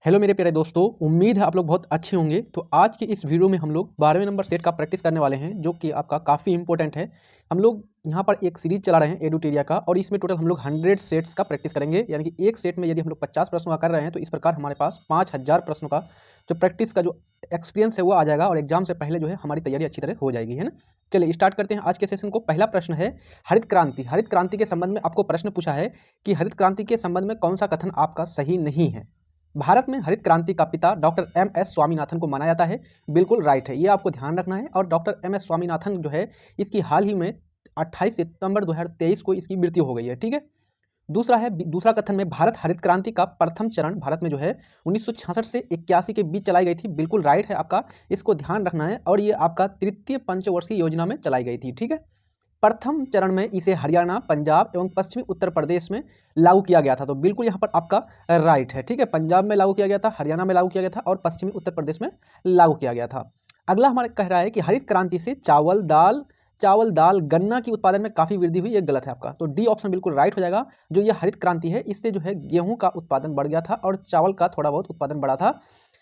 Hello मेरे प्यारे दोस्तों, उम्मीद है आप लोग बहुत अच्छे होंगे। तो आज की इस वीडियो में हम लोग 12वें नंबर सेट का प्रैक्टिस करने वाले हैं, जो कि आपका काफ़ी इंपॉर्टेंट है। हम लोग यहाँ पर एक सीरीज चला रहे हैं एडुटेरिया का, और इसमें टोटल हम लोग 100 सेट्स का प्रैक्टिस करेंगे। यानी कि एक सेट में यदि हम लोग 50 प्रश्नों का कर रहे हैं तो इस प्रकार हमारे पास 5000 प्रश्नों का जो प्रैक्टिस का जो एक्सपीरियंस है वो आ जाएगा, और एग्जाम से पहले जो है हमारी तैयारी अच्छी तरह हो जाएगी, है ना। चलिए स्टार्ट करते हैं आज के सेशन को। पहला प्रश्न है हरित क्रांति। हरित क्रांति के संबंध में आपको प्रश्न पूछा है कि हरित क्रांति के संबंध में कौन सा कथन आपका सही नहीं है। भारत में हरित क्रांति का पिता डॉक्टर एम.एस. स्वामीनाथन को माना जाता है। बिल्कुल राइट है, ये आपको ध्यान रखना है। और डॉक्टर एम.एस. स्वामीनाथन जो है इसकी हाल ही में 28 सितंबर 2023 को इसकी मृत्यु हो गई है, ठीक है। दूसरा कथन में भारत हरित क्रांति का प्रथम चरण भारत में जो है 1966 से 81 के बीच चलाई गई थी। बिल्कुल राइट है आपका, इसको ध्यान रखना है। और ये आपका तृतीय पंचवर्षीय योजना में चलाई गई थी, ठीक है। प्रथम चरण में इसे हरियाणा, पंजाब एवं पश्चिमी उत्तर प्रदेश में लागू किया गया था। तो बिल्कुल यहाँ पर आपका राइट है, ठीक है। पंजाब में लागू किया गया था, हरियाणा में लागू किया गया था और पश्चिमी उत्तर प्रदेश में लागू किया गया था। अगला हमारे कह रहा है कि हरित क्रांति से चावल, दाल, गन्ना की उत्पादन में काफी वृद्धि हुई। ये गलत है आपका, तो डी ऑप्शन बिल्कुल राइट हो जाएगा। जो ये हरित क्रांति है इससे जो है गेहूं का उत्पादन बढ़ गया था और चावल का थोड़ा बहुत उत्पादन बढ़ा था।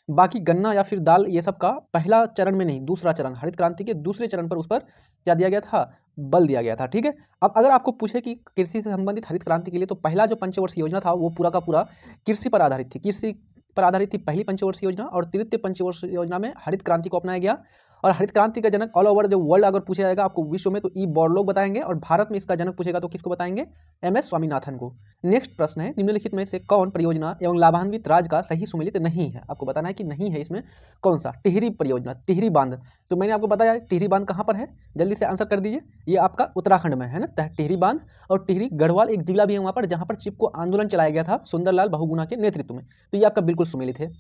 बाकी गन्ना या फिर दाल ये सब का पहला चरण में नहीं, दूसरा चरण हरित क्रांति के दूसरे चरण पर उस पर क्या दिया गया था, बल दिया गया था, ठीक है। अब अगर आपको पूछे कि कृषि से संबंधित हरित क्रांति के लिए, तो पहला जो पंचवर्षीय योजना था वो पूरा का पूरा कृषि पर आधारित थी। कृषि पर आधारित थी पहली पंचवर्षीय योजना, और तृतीय पंचवर्षीय योजना में हरित क्रांति को अपनाया गया। और हरित क्रांति का जनक ऑल ओवर जो वर्ल्ड अगर पूछा जाएगा आपको विश्व में, तो ई बॉर्लोग बताएंगे, और भारत में इसका जनक पूछेगा तो किसको बताएंगे, एम.एस. स्वामीनाथन को। नेक्स्ट प्रश्न है निम्नलिखित में से कौन परियोजना एवं लाभान्वित राज्य का सही सुमेलित नहीं है। आपको बताना है कि नहीं है इसमें कौन सा। टिहरी परियोजना, टिहरी बांध। तो मैंने आपको बताया टिहरी बांध कहाँ पर है, जल्दी से आंसर कर दीजिए। ये आपका उत्तराखंड में है ना, टिहरी बांध। और टिहरी गढ़वाल एक जिला भी है वहाँ पर, जहाँ पर चिपको आंदोलन चलाया गया था सुंदरलाल बहुगुणा के नेतृत्व में। तो ये आपका बिल्कुल सुमेलित है।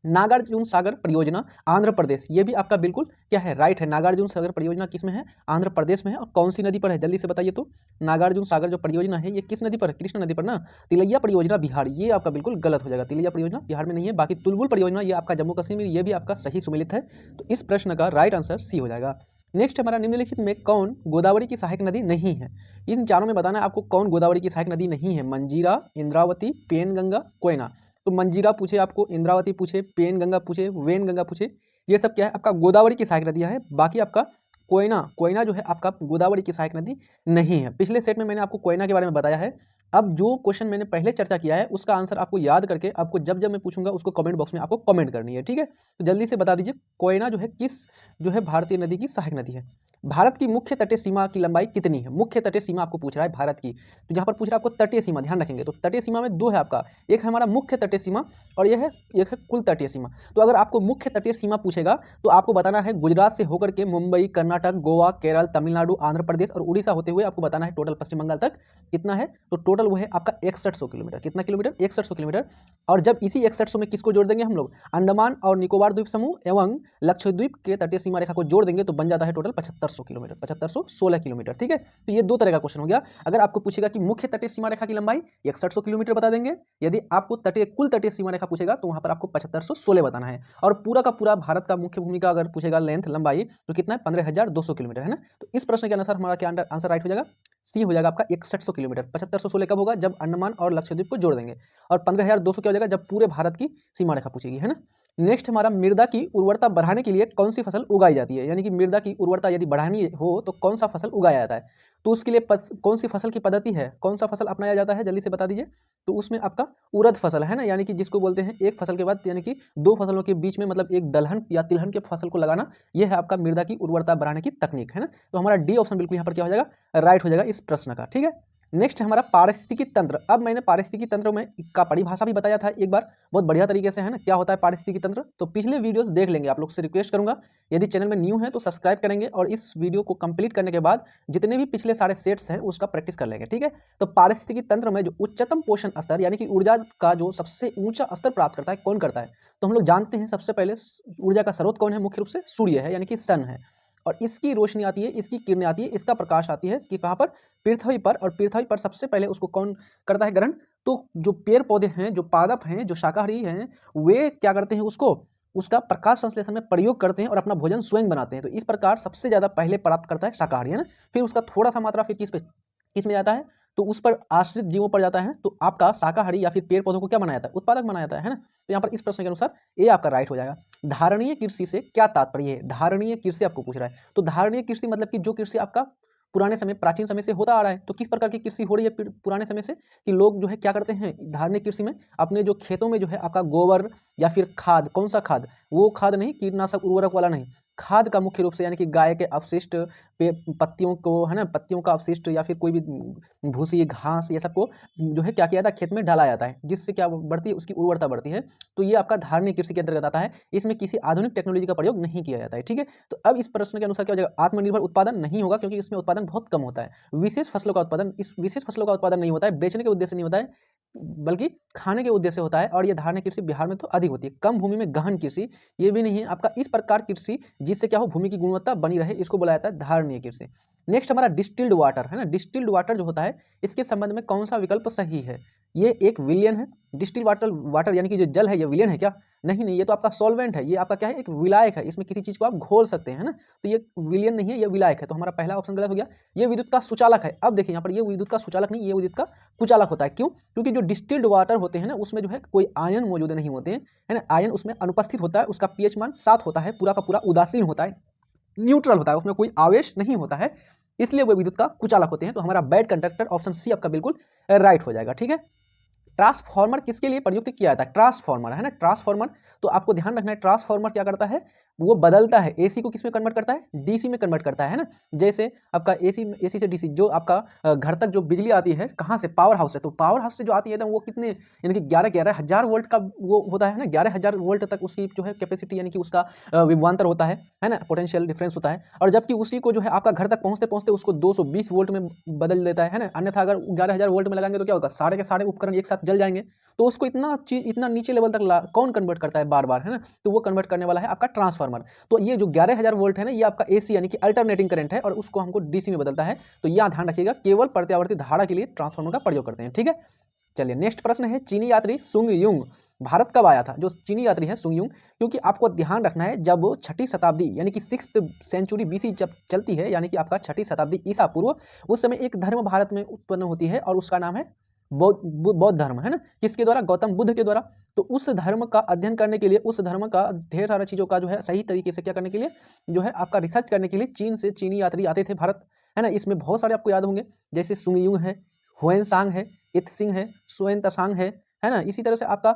नागार्जुन सागर परियोजना आंध्र प्रदेश, ये भी आपका बिल्कुल क्या है, राइट है। नागार्जुन सागर परियोजना किस में है, आंध्र प्रदेश में है। और कौन सी नदी पर है, जल्दी से बताइए। तो नागार्जुन सागर जो परियोजना है ये किस नदी पर है, कृष्णा नदी पर ना। तिलैया परियोजना बिहार, ये आपका बिल्कुल गलत हो जाएगा। तिलैया परियोजना बिहार में नहीं है। बाकी तुलबुल परियोजना ये आपका जम्मू कश्मीर, ये भी आपका सही सुमेलित है। तो इस प्रश्न का राइट आंसर सी हो जाएगा। नेक्स्ट हमारा निम्नलिखित में कौन गोदावरी की सहायक नदी नहीं है। इन चारों में बताना है आपको कौन गोदावरी की सहायक नदी नहीं है। मंजीरा, इंद्रावती, पेनगंगा, कोयना। तो मंजीरा पूछे आपको, इंद्रावती पूछे, पेनगंगा पूछे, वेनगंगा पूछे, ये सब क्या है आपका गोदावरी की सहायक नदियां है। बाकी आपका कोयना जो है आपका गोदावरी की सहायक नदी नहीं है। पिछले सेट में मैंने आपको कोयना के बारे में बताया है। अब जो क्वेश्चन मैंने पहले चर्चा किया है उसका आंसर आपको याद करके आपको जब जब मैं पूछूंगा उसको कमेंट बॉक्स में आपको कमेंट करनी है, ठीक है। तो जल्दी से बता दीजिए कोयना जो है किस जो है भारतीय नदी की सहायक नदी है। भारत की मुख्य तटीय सीमा की लंबाई कितनी है। मुख्य तटीय सीमा आपको पूछ रहा है भारत की, तो यहाँ पर पूछ रहा है आपको तटीय सीमा, ध्यान रखेंगे। तो तटीय सीमा में दो है आपका, एक है हमारा मुख्य तटीय सीमा और एक है कुल तटीय सीमा। तो अगर आपको मुख्य तटीय सीमा पूछेगा तो आपको बताना है गुजरात से होकर के मुंबई, कर्नाटक, गोवा, केरल, तमिलनाडु, आंध्र प्रदेश और उड़ीसा होते हुए आपको बताना है टोटल पश्चिम बंगाल तक कितना है। तो टोटल वो है आपका 6100 किलोमीटर। कितना किलोमीटर, 6100 किलोमीटर। और जब इसी 6100 में किसको जोड़ देंगे हम लोग, अंडमान और निकोबार द्वीप समूह एवं लक्षद्वीप के तटीय सीमा रेखा को जोड़ देंगे तो बन जाता है टोटल 7500 किलोमीटर, 7516 किलोमीटर, ठीक है। तो ये दो तरह का क्वेश्चन हो गया। अगर आपको पूछेगा कि मुख्य तटीय सीमा रेखा की लंबाई 6100 किलोमीटर बता देंगे। यदि आपको कुल तटीय सीमा रेखा पूछेगा तो वहां पर आपको 7516 बताना है। और पूरा का पूरा भारत का मुख्य भूमि का अगर पूछेगा लेंथ, लंबाई, तो कितना है 15200 किलोमीटर, है ना। तो इस प्रश्न के अनुसार हमारा क्या आंसर राइट हो जाएगा, सी हो जाएगा आपका 6100 किलोमीटर। 7516 कब होगा, जब अंडमान और लक्षद्वीप को जोड़ देंगे। और 15200 क्या हो जाएगा, जब पूरे भारत की सीमा रेखा पूछेगी, है ना। नेक्स्ट हमारा मृदा की उर्वरता बढ़ाने के लिए कौन सी फसल उगाई जाती है। यानी कि मृदा की उर्वरता यदि बढ़ानी हो तो कौन सा फसल उगाया जाता है। तो उसके लिए कौन सी फसल की पद्धति है, कौन सा फसल अपनाया जाता है, जल्दी से बता दीजिए। तो उसमें आपका उड़द फसल है ना, यानी कि जिसको बोलते हैं एक फसल के बाद यानी कि दो फसलों के बीच में मतलब एक दलहन या तिलहन के फसल को लगाना, यह है आपका मृदा की उर्वरता बढ़ाने की तकनीक, है ना। तो हमारा डी ऑप्शन बिल्कुल यहाँ पर क्या हो जाएगा, राइट हो जाएगा इस प्रश्न का, ठीक है। नेक्स्ट हमारा पारिस्थितिकी तंत्र। अब मैंने पारिस्थितिकी तंत्र में का परिभाषा भी बताया था एक बार बहुत बढ़िया तरीके से, है ना। क्या होता है पारिस्थितिकी तंत्र, तो पिछले वीडियोस देख लेंगे। आप लोग से रिक्वेस्ट करूंगा यदि चैनल में न्यू है तो सब्सक्राइब करेंगे, और इस वीडियो को कंप्लीट करने के बाद जितने भी पिछले सारे सेट्स हैं उसका प्रैक्टिस कर लेंगे, ठीक है। तो पारिस्थितिकी तंत्र में जो उच्चतम पोषण स्तर यानी कि ऊर्जा का जो सबसे ऊंचा स्तर प्राप्त करता है, कौन करता है, तो हम लोग जानते हैं सबसे पहले ऊर्जा का स्रोत कौन है, मुख्य रूप से सूर्य है, यानी कि सन है। और इसकी रोशनी आती है, इसकी किरणें आती है, इसका प्रकाश आती है कि कहाँ पर, पृथ्वी पर। और पृथ्वी पर सबसे पहले उसको कौन करता है ग्रहण, तो जो पेड़ पौधे हैं, जो पादप हैं, जो शाकाहारी हैं, वे क्या करते हैं, उसको उसका प्रकाश संश्लेषण में प्रयोग करते हैं और अपना भोजन स्वयं बनाते हैं। तो इस प्रकार सबसे ज्यादा पहले प्राप्त करता है शाकाहारी, है ना। फिर उसका थोड़ा सा मात्रा फिर किस में जाता है, तो उस पर आश्रित जीवों पर जाता है, तो आपका शाकाहारी या फिर पेड़ पौधों को क्या माना जाता है? उत्पादक माना जाता है ना। तो यहाँ पर इस प्रश्न के अनुसार ए आपका राइट हो जाएगा। धारणीय कृषि से क्या तात्पर्य है? धारणीय कृषि आपको पूछ रहा है, तो धारणीय कृषि मतलब कि जो कृषि आपका पुराने समय, प्राचीन समय से होता आ रहा है। तो किस प्रकार की कृषि हो रही है पुराने समय से, कि लोग जो है क्या करते हैं धारणीय कृषि में, अपने जो खेतों में जो है आपका गोबर या फिर खाद, कौन सा खाद, वो खाद नहीं कीटनाशक उर्वरक वाला नहीं, खाद का मुख्य रूप से यानी कि गाय के अपशिष्ट, पत्तियों को है ना, पत्तियों का अपशिष्ट या फिर कोई भी भूसी घास, ये सबको जो है क्या किया जाता है, खेत में डाला जाता है, जिससे क्या बढ़ती है, उसकी उर्वरता बढ़ती है। तो ये आपका धारणीय कृषि के अंतर्गत आता है, इसमें किसी आधुनिक टेक्नोलॉजी का प्रयोग नहीं किया जाता है। ठीक है, तो अब इस प्रश्न के अनुसार क्या हो जाएगा? आत्मनिर्भर उत्पादन नहीं होगा, क्योंकि इसमें उत्पादन बहुत कम होता है। विशेष फसलों का उत्पादन, इस विशेष फसलों का उत्पादन नहीं होता है, बेचने के उद्देश्य नहीं होता है, बल्कि खाने के उद्देश्य होता है। और ये धारणीय कृषि बिहार में तो अधिक होती है। कम भूमि में गहन कृषि ये भी नहीं है आपका, इस प्रकार कृषि जिससे क्या हो, भूमि की गुणवत्ता बनी रहे, इसको बोला जाता है धारणीय कृषि। नेक्स्ट हमारा डिस्टिल्ड वाटर है ना, डिस्टिल्ड वाटर जो होता है, इसके संबंध में कौन सा विकल्प सही है? ये एक विलियन है। डिस्टिल्ड वाटर यानी कि जो जल है, ये विलियन है क्या? नहीं, ये तो आपका सॉल्वेंट है, ये आपका क्या है, एक विलायक है, इसमें किसी चीज को आप घोल सकते हैं ना, तो ये विलियन नहीं है, ये विलायक है। तो हमारा पहला ऑप्शन गलत हो गया। ये विद्युत का सुचालक है। अब देखिए यहाँ पर, ये विद्युत का सुचालक नहीं, ये विद्युत का कुचालक होता है। क्यों? क्योंकि जो डिस्टिल्ड वाटर होते हैं ना, उसमें जो है कोई आयन मौजूद नहीं होते हैं, है ना, आयन उसमें अनुपस्थित होता है, उसका पीएच मान 7 होता है, पूरा का पूरा उदासीन होता है, न्यूट्रल होता है, उसमें कोई आवेश नहीं होता है, इसलिए वो विद्युत का कुचालक होते हैं। तो हमारा बैड कंडक्टर ऑप्शन सी आपका बिल्कुल राइट हो जाएगा। ठीक है, ट्रांसफार्मर किसके लिए प्रयुक्त किया जाता है? ट्रांसफार्मर है ना, ट्रांसफार्मर, तो आपको ध्यान रखना है, ट्रांसफार्मर क्या करता है, वो बदलता है, एसी को किसमें कन्वर्ट करता है? डीसी में कन्वर्ट करता है ना। जैसे आपका एसी से डीसी, जो आपका घर तक जो बिजली आती है, कहाँ से? पावर हाउस से। तो पावर हाउस से जो आती है, तो वो कितने, यानी कि 11,000 वोल्ट का वो होता है ना, 11,000 वोल्ट तक उसकी जो है कैपेसिटी, यानी कि उसका विभवांतर होता है ना, पोटेंशियल डिफरेंस होता है। और जबकि उसी को जो है आपका घर तक पहुंचते पहुंचते उसको 220 वोल्ट में बदल देता है ना। अन्यथा अगर 11,000 वोल्ट में लगाएंगे तो क्या होगा? सारे के सारे उपकरण एक साथ जल जाएंगे। तो उसको इतना चीज, इतना नीचे लेवल तक कौन कन्वर्ट करता है बार बार, है ना? तो वो कन्वर्ट करने वाला है आपका ट्रांसफार्मर। तो ये जो 11,000 वोल्ट है ना, ये आपका एसी यानी कि अल्टरनेटिंग करंट है, और उसको हमको डीसी में बदलता है। तो यह ध्यान रखिएगा, केवल प्रत्यावर्ती धारा के लिए ट्रांसफार्मर का प्रयोग करते हैं। ठीक है, चलिए नेक्स्ट प्रश्न है, चीनी यात्री सुंग युंग भारत कब आया था? जो चीनी यात्री है सुंग युंग, क्योंकि आपको ध्यान रखना है, जब 6ठी शताब्दी यानी कि 6th सेंचुरी बीसी जब चलती है, यानी कि आपका 6ठी शताब्दी ईसा पूर्व, उस समय एक धर्म भारत में उत्पन्न होती है, और उसका नाम है बौद्ध धर्म, है ना। किसके द्वारा? गौतम बुद्ध के द्वारा। तो उस धर्म का अध्ययन करने के लिए, उस धर्म का ढेर सारा चीज़ों का जो है सही तरीके से क्या करने के लिए, जो है आपका रिसर्च करने के लिए चीन से चीनी यात्री आते थे भारत, है ना। इसमें बहुत सारे आपको याद होंगे, जैसे सुंग युंग है, हुएन सांग है, इत सिंह है, सुएन तसांग है ना। इसी तरह से आपका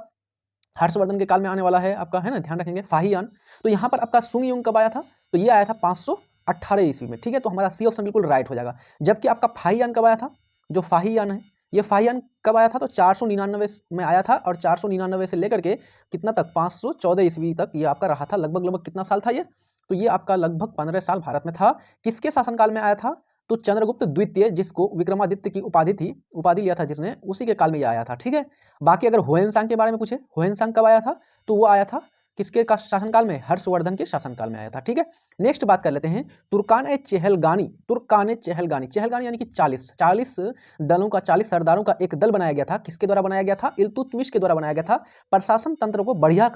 हर्षवर्धन के काल में आने वाला है आपका, है ना, ध्यान रखेंगे, फाहियान। तो यहाँ पर आपका सुंग युंग कब आया था? तो ये आया था 518 ईस्वी में। ठीक है, तो हमारा सी ऑप्शन बिल्कुल राइट हो जाएगा। जबकि आपका फाहियान कब आया था? जो फाहियान है, ये फाहियान कब आया था? तो 499 में आया था, और 499 से लेकर के कितना तक, 514 ईस्वी तक ये आपका रहा था। लगभग लगभग कितना साल था ये? तो ये आपका लगभग 15 साल भारत में था। किसके शासनकाल में आया था? तो चंद्रगुप्त द्वितीय, जिसको विक्रमादित्य की उपाधि थी, उपाधि लिया था जिसने, उसी के काल में ये आया था। ठीक है, बाकी अगर हुएनसांग के बारे में पूछे, हुएनसांग कब आया था? तो वो आया था किसके का शासनकाल में? हर्षवर्धन के शासनकाल में आया था। ठीक है, नेक्स्ट बात कर लेते हैं, तुर्कान चेहलगानी। तुर्कान चेहलगानी, चेहलगानी यानी कि 40 दलों का, 40 सरदारों का एक दल बनाया गया था। किसके द्वारा बनाया गया था? इल्तुतमिश के द्वारा बनाया गया था, प्रशासन तंत्र को बढ़िया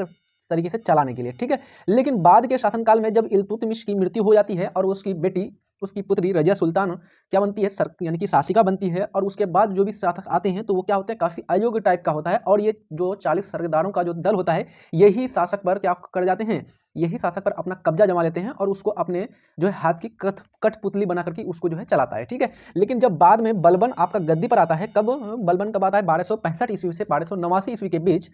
तरीके से चलाने के लिए। ठीक है, लेकिन बाद के शासनकाल में जब इल्तुतमिश की मृत्यु हो जाती है, और उसकी बेटी, उसकी पुत्री रजिया सुल्तान क्या बनती है, यानी कि शासिका बनती है, और उसके बाद जो भी शासक आते हैं, तो वो क्या होते हैं, काफ़ी अयोग्य टाइप का होता है। और ये जो 40 सरदारों का जो दल होता है, यही शासक पर क्या कर जाते हैं, यही शासक पर अपना कब्जा जमा लेते हैं, और उसको अपने जो है हाथ की कठपुतली बना करके उसको जो है चलाता है। ठीक है, लेकिन जब बाद में बलबन आपका गद्दी पर आता है, कब बलबन कब आता है? 1265 ईस्वी से 1289 ईस्वी के बीच।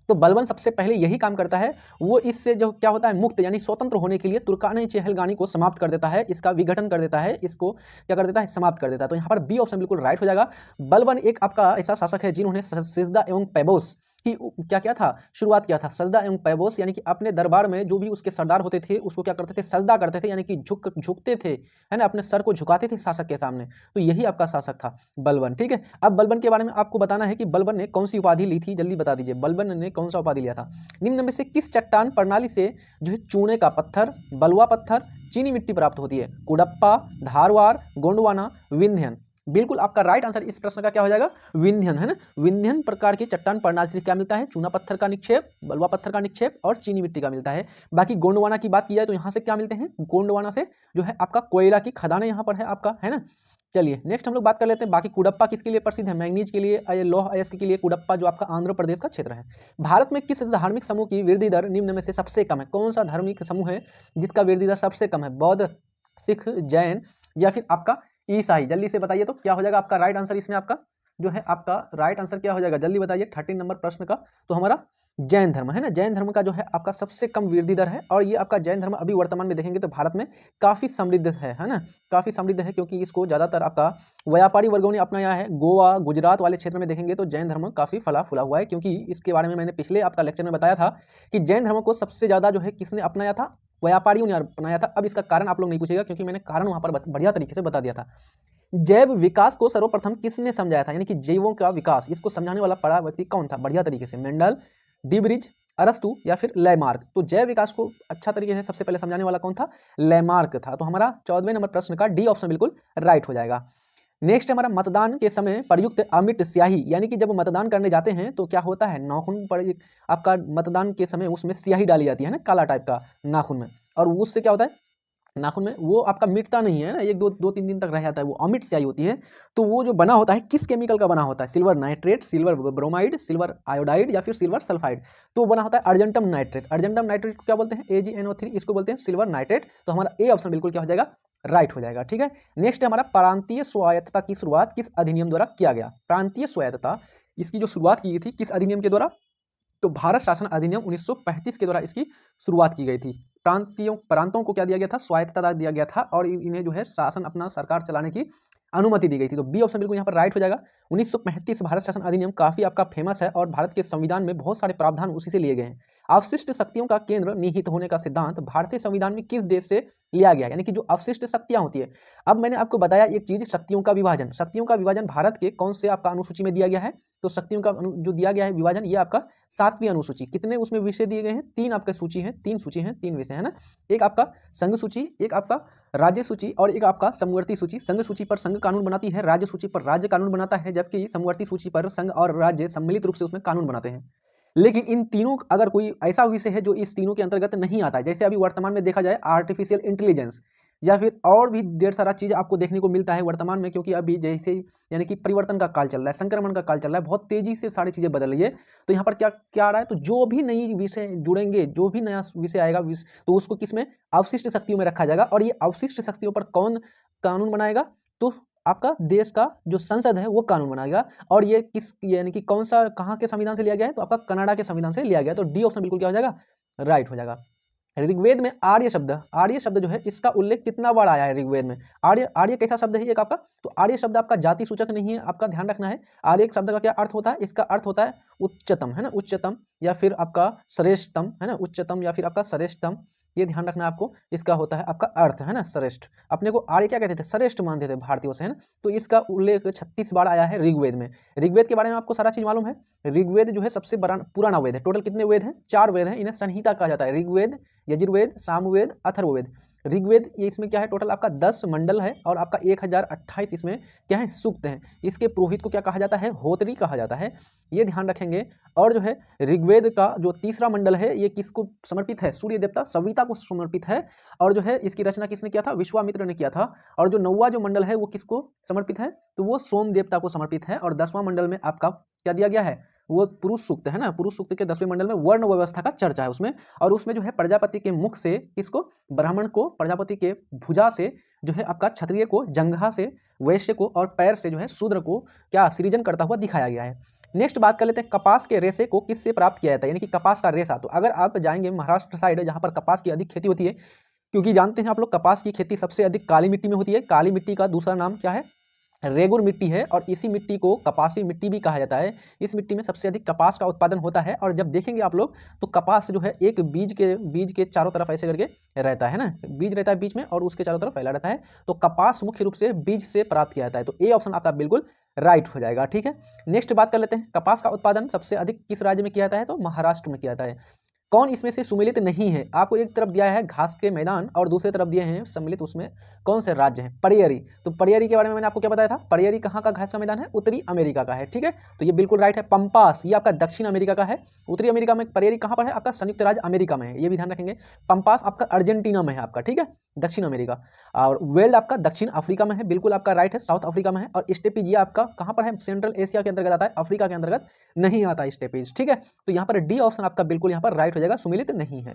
तो बलबन सबसे पहले यही काम करता है, वो इससे जो क्या होता है, मुक्त यानी स्वतंत्र होने के लिए तुर्कान चेहलगानी को समाप्त कर देता है, इसका विघटन कर देता है, इसको क्या कर देता है, समाप्त कर देता है। तो यहाँ पर बी ऑप्शन बिल्कुल राइट हो जाएगा। बलबन एक आपका ऐसा शासक है जिन्होंने सिजदा एवं पैबोस की क्या किया था, शुरुआत किया था। सजदा एवं पैबोस यानी कि अपने दरबार में जो भी उसके सरदार होते थे, उसको क्या करते थे, सजदा करते थे, यानी कि झुकते थे, है ना, अपने सर को झुकाते थे शासक के सामने। तो यही आपका शासक था बलबन। ठीक है, अब बलबन के बारे में आपको बताना है कि बलबन ने कौन सी उपाधि ली थी, जल्दी बता दीजिए, बलबन ने कौन सा उपाधि लिया था? निम्न में से किस चट्टान प्रणाली से जो है चूने का पत्थर, बलुआ पत्थर, चीनी मिट्टी प्राप्त होती है? कुडप्पा, धारवाड़, गोंडवाना, विंध्यन। बिल्कुल आपका राइट आंसर इस प्रश्न का क्या हो जाएगा? विंध्यन, है ना। विंध्यन प्रकार की चट्टान प्रणाली से क्या मिलता है? चूना पत्थर का निक्षेप, बलुआ पत्थर का निक्षेप, और चीनी मिट्टी का मिलता है। बाकी गोंडवाना की बात की जाए तो यहाँ से क्या मिलते हैं? गोंडवाना से जो है आपका कोयला की खदानें यहाँ पर है आपका, है ना। चलिए नेक्स्ट हम लोग बात कर लेते हैं बाकी कुडप्पा किसके लिए प्रसिद्ध है, मैंगनीज के लिए, लौह अयस्क के लिए कुडप्पा जो आपका आंध्र प्रदेश का क्षेत्र है। भारत में किस धार्मिक समूह की वृद्धि दर निम्न में से सबसे कम है, कौन सा धार्मिक समूह है जिसका वृद्धि दर सबसे कम है, बौद्ध, सिख, जैन या फिर आपका ईसाई? जल्दी से बताइए तो क्या हो जाएगा आपका राइट आंसर, इसमें आपका जो है आपका राइट आंसर क्या हो जाएगा, जल्दी बताइए 13 नंबर प्रश्न का। तो हमारा जैन धर्म है ना, जैन धर्म का जो है आपका सबसे कम वृद्धि दर है। और ये आपका जैन धर्म अभी वर्तमान में देखेंगे तो भारत में काफ़ी समृद्ध है ना, काफ़ी समृद्ध है, क्योंकि इसको ज़्यादातर आपका व्यापारी वर्गों ने अपनाया है। गोवा, गुजरात वाले क्षेत्र में देखेंगे तो जैन धर्म काफ़ी फला फूला हुआ है, क्योंकि इसके बारे में मैंने पिछले आपका लेक्चर में बताया था कि जैन धर्म को सबसे ज़्यादा जो है किसने अपनाया था, व्यापारियों ने अपनाया था। अब इसका कारण आप लोग नहीं पूछेगा, क्योंकि मैंने कारण वहाँ पर बढ़िया तरीके से बता दिया था। जैव विकास को सर्वप्रथम किसने समझाया था, यानी कि जैवों का विकास, इसको समझाने वाला पड़ा व्यक्ति कौन था बढ़िया तरीके से, मेंडल, डिब्रिज, अरस्तु या फिर लैमार्क? तो जैव विकास को अच्छा तरीके से सबसे पहले समझाने वाला कौन था, लैमार्क था। तो हमारा 14वें नंबर प्रश्न का डी ऑप्शन बिल्कुल राइट हो जाएगा। नेक्स्ट हमारा मतदान के समय प्रयुक्त अमिट स्याही, यानी कि जब मतदान करने जाते हैं तो क्या होता है, नाखून पर आपका मतदान के समय उसमें स्याही डाली जाती है ना, काला टाइप का नाखून में, और उससे क्या होता है नाखून में वो आपका मिटता नहीं है ना, एक दो तीन दिन तक रह जाता है, वो अमिट स्याही होती है। तो वो जो बना होता है किस केमिकल का बना होता है, silver nitrate, silver bromide, silver iodide या फिर सिल्वर सल्फाइड? तो बना होता है अर्जेंटम नाइट्रेट। अर्जेंटम नाइट्रेट को क्या बोलते हैं, AgNO3, इसको बोलते हैं सिल्वर नाइट्रेट। तो हमारा ए ऑप्शन बिल्कुल क्या हो जाएगा, राइट हो जाएगा। ठीक है, नेक्स्ट हमारा प्रांतीय स्वायत्तता की शुरुआत किस अधिनियम द्वारा किया गया? प्रांतीय स्वायत्तता इसकी जो शुरुआत की गई थी किस अधिनियम के द्वारा, तो भारत शासन अधिनियम 1935 के द्वारा इसकी शुरुआत की गई थी। प्रांतों को क्या दिया गया था, स्वायत्तता दिया गया था, और इन्हें जो है शासन अपना सरकार चलाने की अनुमति दी गई थी। तो बी ऑप्शन बिल्कुल यहाँ पर राइट हो जाएगा। 1935 भारत शासन अधिनियम काफी आपका फेमस है, और भारत के संविधान में बहुत सारे प्रावधान उसी से लिए गए हैं। अवशिष्ट शक्तियों का केंद्र निहित होने का सिद्धांत भारतीय संविधान में किस देश से लिया गया, यानी कि जो अवशिष्ट शक्तियां होती है। अब मैंने आपको बताया एक चीज, शक्तियों का विभाजन, शक्तियों का विभाजन भारत के कौन से आपका अनुसूची में दिया गया है, तो शक्तियों का जो दिया गया है विभाजन, ये आपका 7वीं अनुसूची। कितने उसमें विषय दिए गए हैं, 3 आपके सूची हैं, 3 सूची हैं, 3 विषय है ना, एक आपका संघ सूची, एक आपका राज्य सूची और एक आपका समवर्ती सूची। संघ सूची पर संघ कानून बनाती है, राज्य सूची पर राज्य कानून बनाता है, जबकि समवर्ती सूची पर संघ और राज्य सम्मिलित रूप से उसमें कानून बनाते हैं। लेकिन इन तीनों अगर कोई ऐसा विषय है जो इस तीनों के अंतर्गत नहीं आता है, जैसे अभी वर्तमान में देखा जाए आर्टिफिशियल इंटेलिजेंस या फिर और भी ढेर सारा चीज आपको देखने को मिलता है वर्तमान में, क्योंकि अभी जैसे यानी कि परिवर्तन का काल चल रहा है, संक्रमण का काल चल रहा है, बहुत तेजी से सारी चीजें बदल रही है। तो यहाँ पर क्या क्या आ रहा है, तो जो भी नई विषय जुड़ेंगे, जो भी नया विषय आएगा तो उसको किसमें, अवशिष्ट शक्तियों में रखा जाएगा। और ये अवशिष्ट शक्तियों पर कौन कानून बनाएगा, तो आपका देश का जो संसद है वो कानून बनाएगा। और ये किस यानी कि कौन सा कहाँ के संविधान से लिया गया है, तो आपका कनाडा के संविधान से लिया गया है। तो डी ऑप्शन बिल्कुल क्या हो जाएगा, राइट हो जाएगा। ऋग्वेद में आर्य शब्द जो है इसका उल्लेख कितना बार आया है ऋग्वेद में? आर्य कैसा शब्द है एक आपका, तो आर्य शब्द आपका जाति सूचक नहीं है, आपका ध्यान रखना है। आर्य शब्द का क्या अर्थ होता है, इसका अर्थ होता है उच्चतम, है ना, उच्चतम या फिर आपका श्रेष्ठतम, है ना, उच्चतम या फिर आपका श्रेष्ठतम, ये ध्यान रखना है आपको। इसका होता है आपका अर्थ, है ना, श्रेष्ठ। अपने को आर्य क्या कहते थे, श्रेष्ठ मानते थे भारतीयों से, है ना। तो इसका उल्लेख 36 बार आया है ऋग्वेद में। ऋग्वेद के बारे में आपको सारा चीज मालूम है। ऋग्वेद जो है सबसे पुराना वेद है। टोटल कितने वेद हैं, 4 वेद हैं, इन्हें संहिता कहा जाता है। ऋग्वेद, यजुर्वेद, सामवेद, अथर्ववेद। ऋग्वेद ये इसमें क्या है, टोटल आपका 10 मंडल है और आपका 1028 इसमें क्या है, सूक्त हैं। इसके पुरोहित को क्या कहा जाता है, होत्री कहा जाता है, ये ध्यान रखेंगे। और जो है ऋग्वेद का जो तीसरा मंडल है ये किसको समर्पित है, सूर्य देवता सविता को समर्पित है। और जो है इसकी रचना किसने किया था, विश्वामित्र ने किया था। और जो 9वां जो मंडल है वो किसको समर्पित है, तो वो सोम देवता को समर्पित है। और 10वां मंडल में आपका क्या दिया गया है, वो पुरुष सूक्त है ना। पुरुष सूक्त के 10वें मंडल में वर्ण व्यवस्था का चर्चा है उसमें। और उसमें जो है प्रजापति के मुख से किसको, ब्राह्मण को, प्रजापति के भुजा से जो है आपका क्षत्रिय को, जंघा से वैश्य को और पैर से जो है शूद्र को क्या सृजन करता हुआ दिखाया गया है। नेक्स्ट बात कर लेते हैं, कपास के रेशे को किससे प्राप्त किया जाता है, यानी कि कपास का रेशा। तो अगर आप जाएंगे महाराष्ट्र साइड जहाँ पर कपास की अधिक खेती होती है, क्योंकि जानते हैं आप लोग कपास की खेती सबसे अधिक काली मिट्टी में होती है। काली मिट्टी का दूसरा नाम क्या है, रेगुर मिट्टी है। और इसी मिट्टी को कपासी मिट्टी भी कहा जाता है। इस मिट्टी में सबसे अधिक कपास का उत्पादन होता है। और जब देखेंगे आप लोग तो कपास जो है एक बीज के चारों तरफ ऐसे करके रहता है ना, बीज रहता है बीच में और उसके चारों तरफ फैला रहता है। तो कपास मुख्य रूप से बीज से प्राप्त किया जाता है। तो ए ऑप्शन आपका बिल्कुल राइट हो जाएगा। ठीक है, नेक्स्ट बात कर लेते हैं, कपास का उत्पादन सबसे अधिक किस राज्य में किया जाता है, तो महाराष्ट्र में किया जाता है। कौन इसमें से सुमेलित नहीं है? आपको एक तरफ दिया है घास के मैदान और दूसरी तरफ दिए हैं सम्मिलित, उसमें कौन से राज्य हैं? परियरी। तो परियरी के बारे में मैंने आपको क्या बताया था? परियरी कहाँ का घास का मैदान है? उत्तरी अमेरिका का है, ठीक है। तो ये बिल्कुल राइट है। पंपास ये आपका दक्षिण अमेरिका का है। उत्तरी अमेरिका में परियरी कहाँ पर है? आपका संयुक्त राज्य अमेरिका में है, ये भी ध्यान रखेंगे। पंपास आपका अर्जेंटीना में है आपका, ठीक है, दक्षिण अमेरिका। और वेल्ड आपका दक्षिण अफ्रीका में है, बिल्कुल आपका राइट है, साउथ अफ्रीका में है। और स्टेपीज ये आपका कहाँ पर है? सेंट्रल एशिया के अंतर्गत आता है, अफ्रीका के अंतर्गत नहीं आता स्टेपीज, ठीक है। तो यहाँ पर डी ऑप्शन आपका बिल्कुल यहाँ पर राइट हो जाएगा, सुमेलित नहीं है।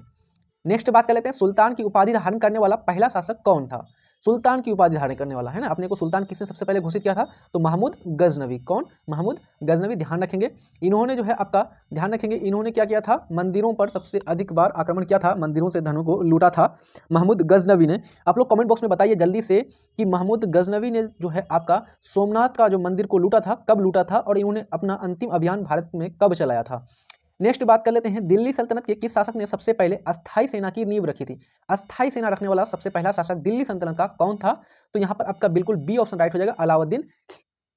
नेक्स्ट बात कर लेते हैं, सुल्तान की उपाधि धारण करने वाला पहला शासक कौन था? सुल्तान की उपाधि धारण करने वाला है ना, अपने को सुल्तान किसने सबसे पहले घोषित किया था? तो महमूद गजनवी। कौन? महमूद गजनवी। ध्यान रखेंगे इन्होंने जो है आपका, ध्यान रखेंगे इन्होंने क्या किया था? मंदिरों पर सबसे अधिक बार आक्रमण किया था, मंदिरों से धनों को लूटा था महमूद गजनवी ने। आप लोग कमेंट बॉक्स में बताइए जल्दी से कि महमूद गजनवी ने जो है आपका सोमनाथ का जो मंदिर को लूटा था, कब लूटा था, और इन्होंने अपना अंतिम अभियान भारत में कब चलाया था। नेक्स्ट बात कर लेते हैं, दिल्ली सल्तनत के किस शासक ने सबसे पहले अस्थाई सेना की नींव रखी थी? अस्थाई सेना रखने वाला सबसे पहला शासक दिल्ली सल्तनत का कौन था? तो यहाँ पर आपका बिल्कुल बी ऑप्शन राइट हो जाएगा, अलाउद्दीन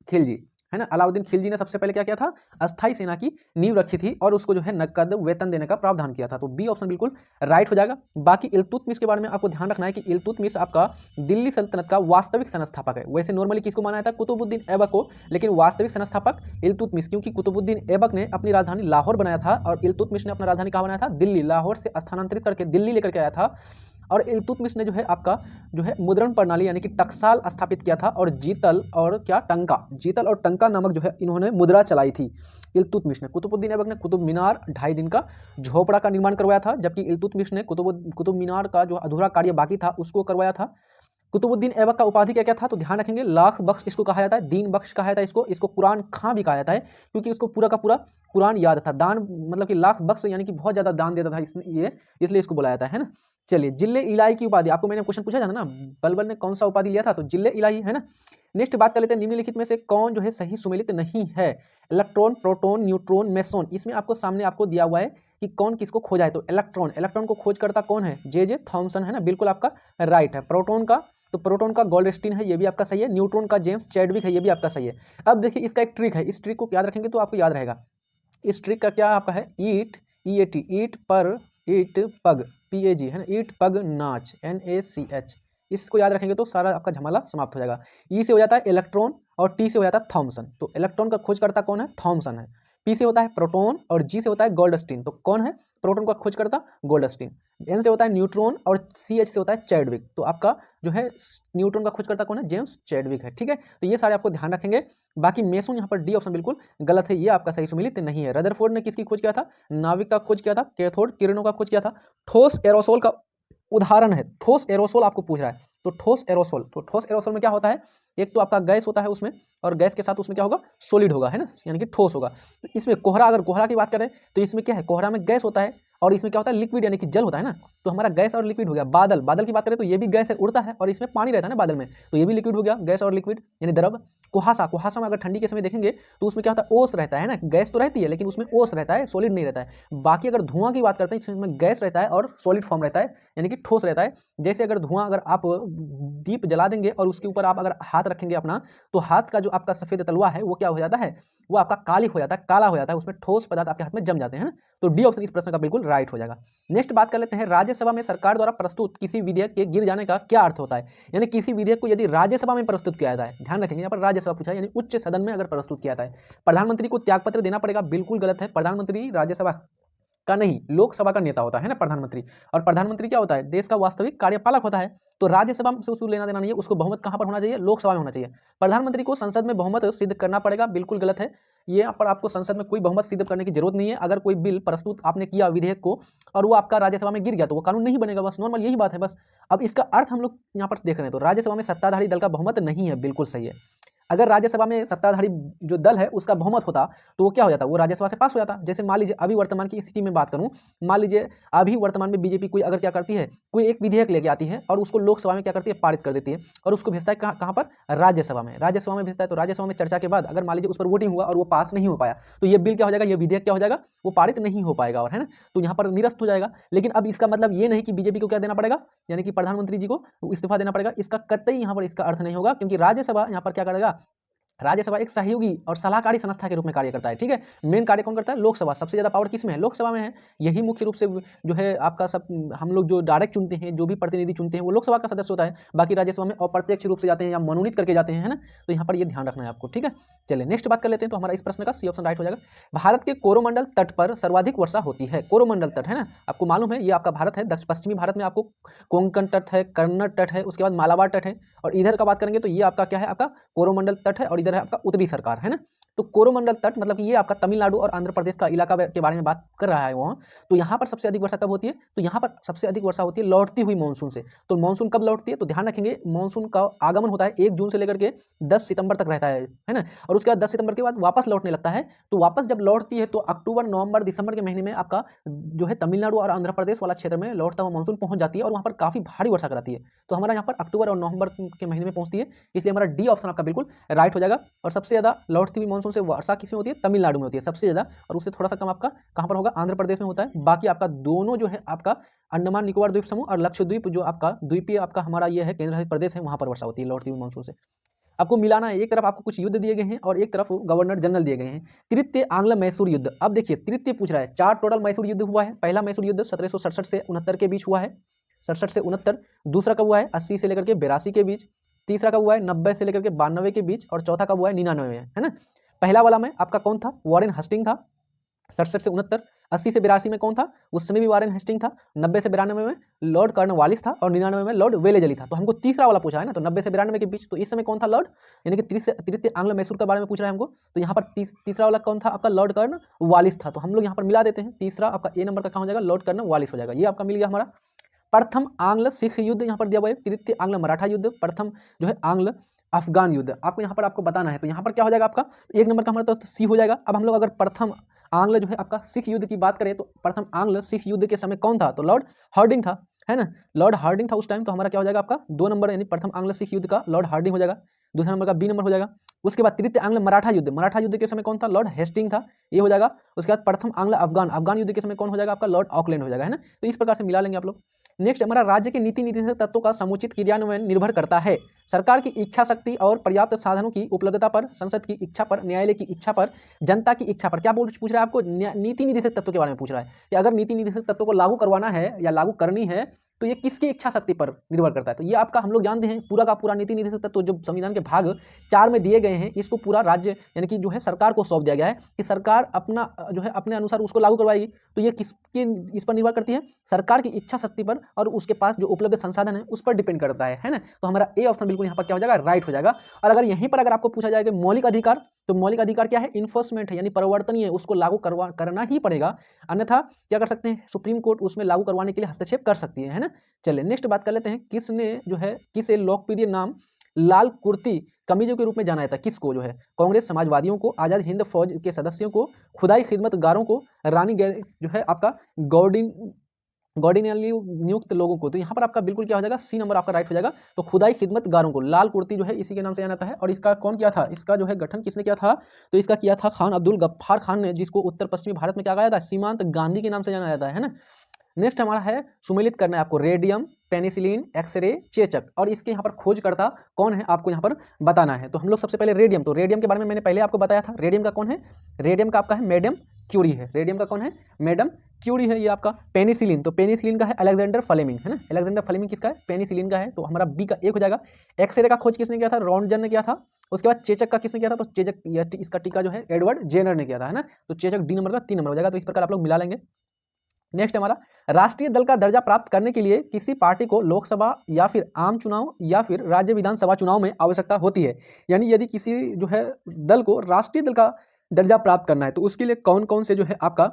खिलजी, है ना। अलाउद्दीन खिलजी ने सबसे पहले क्या किया था? अस्थाई सेना की नींव रखी थी और उसको जो है नकद वेतन देने का प्रावधान किया था। तो बी ऑप्शन बिल्कुल राइट हो जाएगा। बाकी इल्तुतमिश के बारे में आपको ध्यान रखना है कि इल्तुतमिश आपका दिल्ली सल्तनत का वास्तविक संस्थापक है। वैसे नॉर्मली किसको माना जाता है? कुतुबुद्दीन ऐबक को, लेकिन वास्तविक संस्थापक इल्तुतमिश, क्योंकि कुतुबुद्दीन ऐबक ने अपनी राजधानी लाहौर बनाया था और इल्तुतमिश ने अपना राजधानी कहाँ बनाया था? दिल्ली। लाहौर से स्थानांतरित करके दिल्ली लेकर के आया था। और इल्तुतमिश ने जो है आपका जो है मुद्रण प्रणाली यानी कि टकसाल स्थापित किया था, और जीतल और क्या टंका, जीतल और टंका नामक जो है इन्होंने मुद्रा चलाई थी इल्तुतमिश ने। कुतुबुद्दीन ऐबक ने कुतुब मीनार 2.5 दिन का झोपड़ा का निर्माण करवाया था, जबकि इल्तुतमिश ने कुतुब मीनार का जो अधूरा कार्य बाकी था उसको करवाया था। कुतुबुद्दीन ऐबक का उपाधि क्या क्या था? तो ध्यान रखेंगे, लाख बख्श इसको कहा जाता है, दीन बख्श कहा जाता है इसको कुरान खां भी कहा जाता है, क्योंकि इसको पूरा का पूरा कुरान याद था। दान मतलब कि लाख बख्श यानी कि बहुत ज्यादा दान देता था इसमें, ये इसलिए इसको बुलाया जाता है ना। चलिए, जिले इलाही की उपाधि, आपको मैंने क्वेश्चन पूछा था ना, बलबन ने कौन सा उपाधि लिया था? तो जिले इलाही, है ना। नेक्स्ट बात कर लेते हैं, निम्नलिखित में से कौन जो है सही सुमेलित नहीं है? Electron, proton, neutron, meson. इसमें आपको सामने आपको दिया हुआ है कि कौन किसको खोजा है। तो इलेक्ट्रॉन, इलेक्ट्रॉन को खोज करता कौन है? जे थॉमसन, है ना, बिल्कुल आपका राइट है। प्रोटॉन का, तो प्रोटॉन का गोल्डस्टीन है, ये भी आपका सही है। न्यूट्रॉन का जेम्स चैडविक है, ये भी आपका सही है। अब देखिए इसका एक ट्रिक है, इस ट्रिक को याद रखेंगे तो आपको याद रहेगा। इस ट्रिक का क्या आपका है? ईट, EAT, ईट पर, ईट पग, PAG, है ना, ईट पग नाच, NACH। इसको याद रखेंगे तो सारा आपका झमेला समाप्त हो जाएगा। ई से हो जाता है इलेक्ट्रॉन और टी से हो जाता है थॉमसन। तो इलेक्ट्रॉन का खोजकर्ता कौन है? थॉमसन है। पी से होता है प्रोटॉन और जी से होता है गोल्डस्टीन। तो कौन है प्रोटॉन का खोजकर्ता? गोल्डस्टीन। एन से होता है न्यूट्रॉन और CH से होता है चैडविक। तो आपका जो है न्यूट्रॉन का खोजकर्ता कौन है? जेम्स चैडविक है, ठीक है। तो ये सारे आपको ध्यान रखेंगे। बाकी मेसोन यहाँ पर डी ऑप्शन बिल्कुल गलत है, ये आपका सही सुमेलित नहीं है। रदरफोर्ड ने किसकी खोज किया था? नाविक का खोज किया था। कैथोड किरणों का खोज किया था। ठोस एरोसोल का उदाहरण है, ठोस एरोसोल आपको पूछ रहा है। तो ठोस एरोसोल, तो ठोस एरोसोल में क्या होता है? एक तो आपका गैस होता है उसमें, और गैस के साथ उसमें क्या होगा? सॉलिड होगा, है ना, यानी कि ठोस होगा। तो इसमें कोहरा, अगर कोहरा की बात करें तो इसमें क्या है? कोहरा में गैस होता है और इसमें क्या होता है? लिक्विड यानी कि जल होता है ना। तो हमारा गैस और लिक्विड हो गया। बादल, बादल की बात करें तो ये भी गैस है, उड़ता है, और इसमें पानी रहता है ना बादल में, तो ये भी लिक्विड हो गया, गैस और लिक्विड यानी द्रव। कुहासा, कुहासा में अगर ठंडी के समय देखेंगे तो उसमें क्या होता है? ओस रहता है ना, गैस तो रहती है लेकिन उसमें ओस रहता है, सॉलिड नहीं रहता है। बाकी अगर धुआं की बात करते हैं इसमें गैस रहता है और सॉलिड फॉर्म रहता है, यानी कि ठोस रहता है। जैसे अगर धुआं, अगर आप दीप जला देंगे और उसके ऊपर आप अगर हाथ रखेंगे अपना, तो हाथ का जो आपका सफेद तलवा है वो क्या हो जाता है? वो आपका काली हो जाता है, काला हो जाता है, उसमें ठोस पदार्थ आपके हाथ में जम जाते हैं ना। तो डी ऑप्शन इस प्रश्न का बिल्कुल राइट हो जाएगा। नेक्स्ट बात कर लेते हैं, राज्यसभा में सरकार द्वारा प्रस्तुत किसी विधेयक के गिर जाने का क्या अर्थ होता है? यानी किसी विधेयक को यदि राज्यसभा में प्रस्तुत किया जाता है, ध्यान रखेंगे यहाँ पर राज्यसभा पूछा है, यानी उच्च सदन में अगर प्रस्तुत किया जाता है। प्रधानमंत्री को त्यागपत्र देना पड़ेगा, बिल्कुल गलत है। प्रधानमंत्री राज्यसभा का नहीं, लोकसभा का नेता होता है ना प्रधानमंत्री। और प्रधानमंत्री क्या होता है? देश का वास्तविक कार्यपालक होता है। तो राज्यसभा से उसको लेना देना नहीं है, उसको बहुमत कहाँ पर होना चाहिए? लोकसभा में होना चाहिए। प्रधानमंत्री को संसद में बहुमत सिद्ध करना पड़ेगा, बिल्कुल गलत है। यहाँ पर आपको संसद में कोई बहुमत सिद्ध करने की जरूरत नहीं है। अगर कोई बिल प्रस्तुत आपने किया विधेयक को और वो आपका राज्यसभा में गिर गया तो वो कानून नहीं बनेगा, बस नॉर्मल यही बात है बस। अब इसका अर्थ हम लोग यहाँ पर देख रहे हैं, तो राज्यसभा में सत्ताधारी दल का बहुमत नहीं है, बिल्कुल सही है। अगर राज्यसभा में सत्ताधारी जो दल है उसका बहुमत होता तो वो क्या हो जाता? वो राज्यसभा से पास हो जाता। जैसे मान लीजिए अभी वर्तमान की स्थिति में बात करूं, मान लीजिए अभी वर्तमान में बीजेपी कोई अगर क्या करती है, कोई एक विधेयक लेके आती है और उसको लोकसभा में क्या करती है? पारित कर देती है, और उसको भेजता है कहाँ पर? राज्यसभा में। राज्यसभा में भेजता है तो राज्यसभा में चर्चा के बाद अगर मान लीजिए उस पर वोटिंग हुआ और वो पास नहीं हो पाया तो ये बिल क्या हो जाएगा? ये विधेयक क्या हो जाएगा? वो पारित नहीं हो पाएगा, और है ना, तो यहाँ पर निरस्त हो जाएगा। लेकिन अब इसका मतलब ये नहीं कि बीजेपी को क्या देना पड़ेगा, यानी कि प्रधानमंत्री जी को इस्तीफा देना पड़ेगा। इसका कतई यहाँ पर इसका अर्थ नहीं होगा, क्योंकि राज्यसभा यहाँ पर क्या करेगा? राज्यसभा एक सहयोगी और सलाहकारी संस्था के रूप में कार्य करता है, ठीक है। मेन कार्य कौन करता है? लोकसभा। सबसे ज़्यादा पावर किस में है? लोकसभा में है। यही मुख्य रूप से जो है आपका सब हम लोग जो डायरेक्ट चुनते हैं, जो भी प्रतिनिधि चुनते हैं वो लोकसभा का सदस्य होता है। बाकी राज्यसभा में अप्रत्यक्ष रूप से जाते हैं या मनोनीत करके जाते हैं, है ना। तो यहाँ पर ये ध्यान रखना है आपको, ठीक है। चलिए नेक्स्ट बात कर लेते हैं। तो हमारा इस प्रश्न का सी ऑप्शन राइट हो जाएगा। भारत के कोरोमंडल तट पर सर्वाधिक वर्षा होती है। कोरोमंडल तट है ना, आपको मालूम है ये आपका भारत है। पश्चिमी भारत में आपको कोंकण तट है, कन्नड़ तट है, उसके बाद मालाबार तट है, और इधर का बात करेंगे तो ये आपका क्या है? आपका कोरोमंडल तट है, और इधर है आपका उत्तरी सरकार, है ना। तो कोरोमंडल तट मतलब कि ये आपका तमिलनाडु और आंध्र प्रदेश का इलाका के बारे में बात कर रहा है वहाँ। तो यहाँ पर सबसे अधिक वर्षा कब होती है? तो यहाँ पर सबसे अधिक वर्षा होती है लौटती हुई मानसून से। तो मानसून कब लौटती है? तो ध्यान रखेंगे मानसून का आगमन होता है 1 जून से लेकर के 10 सितंबर तक रहता है ना। और उसके बाद 10 सितंबर के बाद वापस लौटने लगता है। तो वापस जब लौटती है तो अक्टूबर, नवंबर, दिसंबर के महीने में आपका जो है तमिलनाडु और आंध्र प्रदेश वाला क्षेत्र में लौटता हुआ मानसून पहुंच जाती है, और वहाँ पर काफी भारी वर्षा कराती है। तो हमारा यहाँ पर अक्टूबर और नवंबर के महीने में पहुंचती है, इसलिए हमारा डी ऑप्शन आपका बिल्कुल राइट हो जाएगा। और सबसे ज्यादा लौटती हुई मानसून से वर्षा किसमें होती है? तमिलनाडु में होती है सबसे ज्यादा, और उससे थोड़ा सा कम आपका कहाँ पर होगा? आंध्र प्रदेश में होता है। बाकी आपका दोनों जो है आपका अंडमान निकोबार द्वीप समूह और लक्षद्वीप जो आपका द्वीपीय आपका हमारा ये है केंद्र शासित प्रदेश है, वहां पर वर्षा होती है लौटती हुई मानसून से। आपको मिलाना है, एक तरफ आपको कुछ युद्ध दिए गए हैं और एक तरफ गवर्नर जनरल दिए गए हैं। तृतीय आंग्ल मैसूर युद्ध, अब देखिए तृतीय पूछ रहा है। 4 टोटल मैसूर युद्ध हुआ है। पहला मैसूर युद्ध 1767 से 69 के बीच हुआ है, 67 से 69। दूसरा कब हुआ है? 80 से लेकर के 82 के बीच। तीसरा कब हुआ है? 90 से लेकर के 92 के बीच। और चौथा कब हुआ है? 99 में, है ना। पहला वाला में आपका कौन था? वॉरेन हस्टिंग था, 67 से 69। 80 से 82 में कौन था? उस समय भी वारेन हेस्टिंग था। 90 से 92 में लॉर्ड कॉर्नवालिस था, और 99 में लॉर्ड वेलेजली था। तो हमको तीसरा वाला पूछा है ना, तो 90 से 92 के बीच। तो इस समय कौन था? लॉर्ड, यानी कि तृतीय आंग्ल मैसूर के बारे में पूछ रहा है हमको। तो यहाँ पर तीसरा वाला कौन था? आपका लॉर्ड कॉर्नवालिस था। तो हम लोग यहाँ पर मिला देते हैं। तीसरा आपका ए नंबर का कहाँ हो जाएगा? लॉर्ड कॉर्नवालिस हो जाएगा। ये आपका मिल गया हमारा। प्रथम आंग्ल सिख युद्ध यहाँ पर दिया हुआ है। तृतीय आंग्ल मराठा युद्ध, प्रथम जो है आंग्ल अफगान युद्ध। आपको यहाँ पर आपको बताना है। तो यहाँ पर क्या हो जाएगा आपका? एक नंबर का हमारा तो सी हो जाएगा। अब हम लोग अगर प्रथम आंग्ल जो है आपका सिख युद्ध की बात करें, तो प्रथम आंग्ल सिख युद्ध के समय कौन था? तो लॉर्ड हार्डिंग था, है ना। लॉर्ड हार्डिंग था उस टाइम। तो हमारा क्या हो जाएगा? आपका 2 नंबर, यानी प्रथम आंग्ल सिख युद्ध का लॉर्ड हार्डिंग हो जाएगा। दूसरा नंबर का बी नंबर हो जाएगा। उसके बाद तृतीय आंग्ल मराठा युद्ध, मराठा युद्ध के समय कौन था? लॉर्ड हेस्टिंग था, ये हो जाएगा। उसके बाद प्रथम आंग्ल अफगान युद्ध के समय कौन हो जाएगा? आपका लॉर्ड ऑकलैंड हो जाएगा, है ना। तो इस प्रकार से मिला लेंगे आप लोग। नेक्स्ट हमारा राज्य के नीति निर्देशक तत्वों का समुचित क्रियान्वयन निर्भर करता है सरकार की इच्छा शक्ति और पर्याप्त साधनों की उपलब्धता पर, संसद की इच्छा पर, न्यायालय की इच्छा पर, जनता की इच्छा पर। क्या पूछ रहा है आपको? नीति निर्देशक तत्वों के बारे में पूछ रहा है कि अगर नीति निर्देशक तत्वों को लागू करवाना है या लागू करनी है तो ये किसकी इच्छा शक्ति पर निर्भर करता है। तो ये आपका हम लोग जानते हैं पूरा का पूरा नीति निर्देशक तत्व जो संविधान के भाग 4 में दिए गए हैं, इसको पूरा राज्य यानी कि जो है सरकार को सौंप दिया गया है कि सरकार अपना जो है अपने अनुसार उसको लागू करवाएगी। तो ये किसके इस पर निर्भर करती है? सरकार की इच्छा शक्ति पर, और उसके पास जो उपलब्ध संसाधन है उस पर डिपेंड करता है ना। तो हमारा ए ऑप्शन बिल्कुल यहाँ पर क्या हो जाएगा? राइट हो जाएगा। और अगर यहीं पर अगर आपको पूछा जाएगा मौलिक अधिकार, तो मौलिक अधिकार क्या है? इन्फोर्समेंट है, यानी परिवर्तनीय है, उसको लागू करना ही पड़ेगा, अन्यथा क्या कर सकते हैं? सुप्रीम कोर्ट उसमें लागू करवाने के लिए हस्तक्षेप कर सकती है ना। चलिए नेक्स्ट बात कर लेते हैं। किसने जो है किसे लोकप्रिय नाम लाल कुर्ती कमीजों के रूप में जाना जाता है? किसको? जो है कांग्रेस समाजवादियों को, आजाद हिंद फौज के सदस्यों को, खुदाई खिदमतगारों को, रानी जो है आपका गॉर्डिनली नियुक्त लोगों को। तो यहाँ पर आपका बिल्कुल क्या हो जाएगा? सी नंबर आपका राइट हो जाएगा। तो खुदाई खिदमतगारों को, लाल कुर्ती जो है इसी के नाम से जाना जाता है। और इसका कौन किया था? इसका जो है गठन किसने किया था? तो इसका किया था खान अब्दुल गफ्फार खान ने, जिसको उत्तर पश्चिमी भारत में क्या कहा जाता है? सीमांत गांधी के नाम से जाना जाता है ना। नेक्स्ट हमारा है, सुमेलित करना है आपको, रेडियम, पेनिसिलिन, एक्सरे, चेचक, और इसके यहाँ पर खोजकर्ता कौन है आपको यहाँ पर बताना है। तो हम लोग सबसे पहले रेडियम, तो रेडियम के बारे में मैंने पहले आपको बताया था। रेडियम का कौन है? रेडियम का आपका है मैडम क्यूरी है। रेडियम का कौन है? मैडम क्यूरी है। ये आपका पेनिसिलिन, तो पेनिसिलिन का है अलेक्जेंडर फ्लेमिंग, है ना। अलेक्जेंडर फ्लेमिंग किसका है? पेनिसिलिन का है। तो हमारा बी का एक हो जाएगा। एक्सरे का खोज किसने किया था? रॉन्टजन ने किया था। उसके बाद चेचक का किसने किया था? तो चेचक इसका टीका जो है एडवर्ड जेनर ने किया था, है ना। तो चेचक डी नंबर का 3 नंबर हो जाएगा। तो इस प्रकार आप लोग मिला लेंगे। नेक्स्ट हमारा, राष्ट्रीय दल का दर्जा प्राप्त करने के लिए किसी पार्टी को लोकसभा या फिर आम चुनाव या फिर राज्य विधानसभा चुनाव में आवश्यकता होती है। यानी यदि किसी जो है दल को राष्ट्रीय दल का दर्जा प्राप्त करना है तो उसके लिए कौन कौन से जो है आपका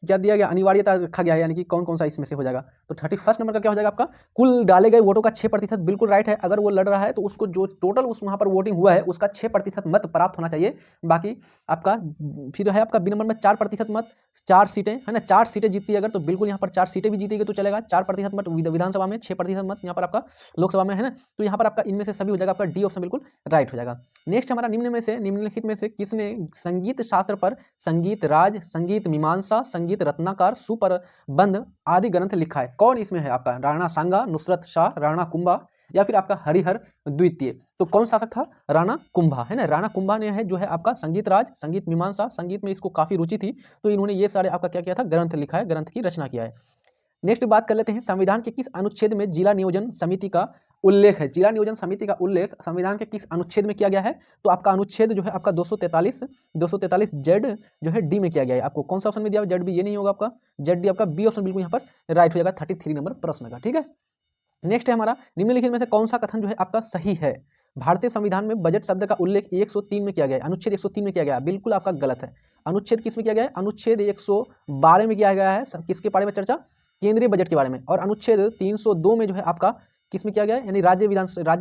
क्या दिया गया? अनिवार्यता रखा गया है, यानी कि कौन कौन सा इसमें से हो जाएगा। तो 31 नंबर का क्या हो जाएगा आपका? कुल डाले गए वोटों का 6% बिल्कुल राइट है। अगर वो लड़ रहा है तो उसको जो टोटल उस वहाँ पर वोटिंग हुआ है उसका 6% मत प्राप्त होना चाहिए। बाकी आपका फिर है आपका बी नंबर में 4% मत, 4 सीटें, है ना। 4 सीटें जीतती है अगर, तो बिल्कुल यहाँ पर 4 सीटें भी जीतेगी तो चलेगा। 4% मत विधानसभा में, 6% मत यहाँ पर आपका लोकसभा में, है ना। तो यहाँ पर आपका इनमें से सभी हो जाएगा। आपका डी ऑप्शन बिल्कुल राइट हो जाएगा। नेक्स्ट हमारा, निम्नलिखित में से किसने संगीत शास्त्र पर संगीत राज, संगीत मीमांसा, संगीत रत्नाकर, सुप्रबंध आदि ग्रंथ लिखा है? कौन इसमें है आपका? राणा सांगा, नुसरत शाह, राणा कुंभा, या फिर आपका हरिहर द्वितीय। तो कौन शासक था? राणा कुंभा, है ना। राणा कुंभा ने है जो है आपका संगीत राज, संगीत मीमांसा, संगीत में इसको काफी रुचि थी, तो इन्होंने ये सारे आपका क्या किया था, ग्रंथ लिखा है, ग्रंथ की रचना किया है। नेक्स्ट बात कर लेते हैं संविधान के किस अनुच्छेद में जिला नियोजन समिति का उल्लेख है। जिला नियोजन समिति का उल्लेख संविधान के किस अनुच्छेद में किया गया है? तो आपका अनुच्छेद जो है आपका 243 जेड जो है डी में किया गया है। आपको कौन सा ऑप्शन में दिया? जेड बी, ये नहीं होगा आपका, जेड डी आपका बी ऑप्शन बिल्कुल यहाँ पर राइट हो जाएगा 33 नंबर प्रश्न का, ठीक है। नेक्स्ट है हमारा, निम्नलिखित में से कौन सा कथन जो है आपका सही है? भारतीय संविधान में बजट शब्द का उल्लेख 103 में किया गया है, अनुच्छेद 103 में किया गया है, बिल्कुल आपका गलत है। अनुच्छेद किस में किया गया है? अनुच्छेद 112 में किया गया है। किसके बारे में चर्चा? केंद्रीय बजट के बारे में। और अनुच्छेद 302 में जो है आपका किस में किया गया है? यानी राज्य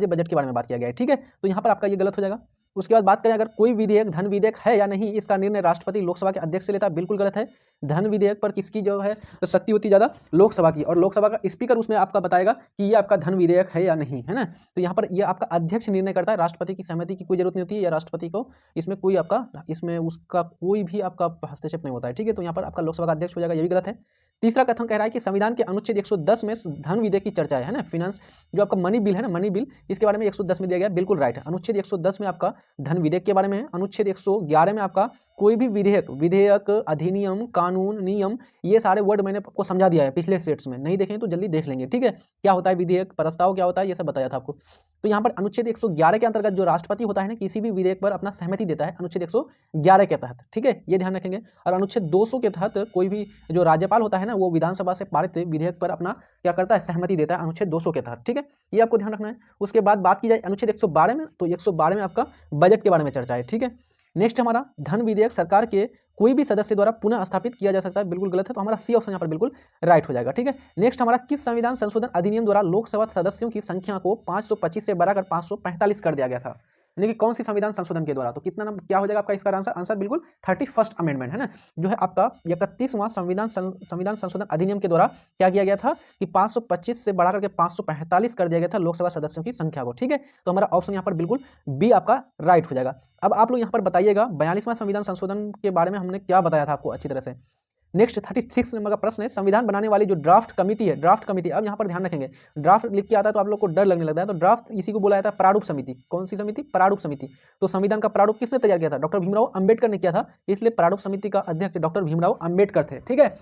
बजट के बारे में बात किया गया है, ठीक है। तो यहाँ पर आपका ये गलत हो जाएगा। उसके बाद बात करें अगर कोई विधेयक धन विधेयक है या नहीं, इसका निर्णय राष्ट्रपति लोकसभा के अध्यक्ष से लेता है, बिल्कुल गलत है। धन विधेयक पर किसकी जो है शक्ति होती है ज़्यादा? लोकसभा की, और लोकसभा का स्पीकर उसमें आपका बताएगा कि ये आपका धन विधेयक है या नहीं, है ना। तो यहाँ पर ये आपका अध्यक्ष निर्णय करता है, राष्ट्रपति की सहमति की कोई जरूरत नहीं होती है, या राष्ट्रपति को इसमें कोई आपका इसमें उसका कोई भी आपका हस्तक्षेप नहीं होता है, ठीक है। तो यहाँ पर आपका लोकसभा का अध्यक्ष हो जाएगा, ये भी गलत है। तीसरा कथन कह रहा है कि संविधान के अनुच्छेद 110 में धन विधेयक की चर्चा है ना, फिनांस जो आपका मनी बिल है ना, मनी बिल, इसके बारे में 110 में दिया गया, बिल्कुल राइट है। अनुच्छेद 110 में आपका धन विधेयक के बारे में है। अनुच्छेद 111 में आपका कोई भी विधेयक, अधिनियम, कानून, नियम, ये सारे वर्ड मैंने आपको समझा दिया है पिछले सेट्स में, नहीं देखें तो जल्दी देख लेंगे, ठीक है। क्या होता है विधेयक, प्रस्ताव क्या होता है, ये सब बताया था आपको। तो यहाँ पर अनुच्छेद 111 के अंतर्गत जो राष्ट्रपति होता है ना, किसी भी विधेयक पर अपना सहमति देता है, अनुच्छेद 111 के तहत, ठीक है, ये ध्यान रखेंगे। और अनुच्छेद 200 के तहत कोई भी जो राज्यपाल होता है ना, वो विधानसभा से पारित विधेयक पर अपना क्या करता है, सहमति देता है, अनुच्छेद 200 के तहत, ठीक है, ये आपको ध्यान रखना है। उसके बाद बात की जाए अनुच्छेद 112 में, तो 112 में आपका बजट के बारे में चर्चा है, ठीक है। नेक्स्ट हमारा, धन विधेयक सरकार के कोई भी सदस्य द्वारा पुनः स्थापित किया जा सकता है, बिल्कुल गलत है। तो हमारा सी ऑप्शन यहाँ पर बिल्कुल राइट हो जाएगा, ठीक है। नेक्स्ट हमारा, किस संविधान संशोधन अधिनियम द्वारा लोकसभा सदस्यों की संख्या को 525 से बढ़ाकर 545 कर दिया गया था? यानी कि कौन सी संविधान संशोधन के द्वारा? तो कितना नंबर क्या हो जाएगा आपका इसका आंसर बिल्कुल 31st अमेंडमेंट, है ना, जो है आपका 31वां संविधान संशोधन अधिनियम के द्वारा क्या किया गया था कि 525 से बढ़ा करके 545 कर दिया गया था लोकसभा सदस्यों की संख्या को, ठीक है। तो हमारा ऑप्शन यहाँ पर बिल्कुल बी आपका राइट हो जाएगा। अब आप लोग यहाँ पर बताइएगा 42वां संविधान संशोधन के बारे में हमने क्या बताया था आपको अच्छी तरह से। नेक्स्ट 36 नंबर का प्रश्न है, संविधान बनाने वाली जो ड्राफ्ट कमेटी है, ड्राफ्ट कमेटी, अब यहाँ पर ध्यान रखेंगे, ड्राफ्ट लिख के आता है तो आप लोग को डर लगने लगता है, तो ड्राफ्ट इसी को बोला जाता है प्रारूप समिति। कौन सी समिति? प्रारूप समिति। तो संविधान का प्रारूप किसने तैयार किया था? डॉक्टर भीमराव अंबेडकर ने किया था, इसलिए प्रारूप समिति का अध्यक्ष डॉक्टर भीमराव अंबेडकर थे, ठीक है।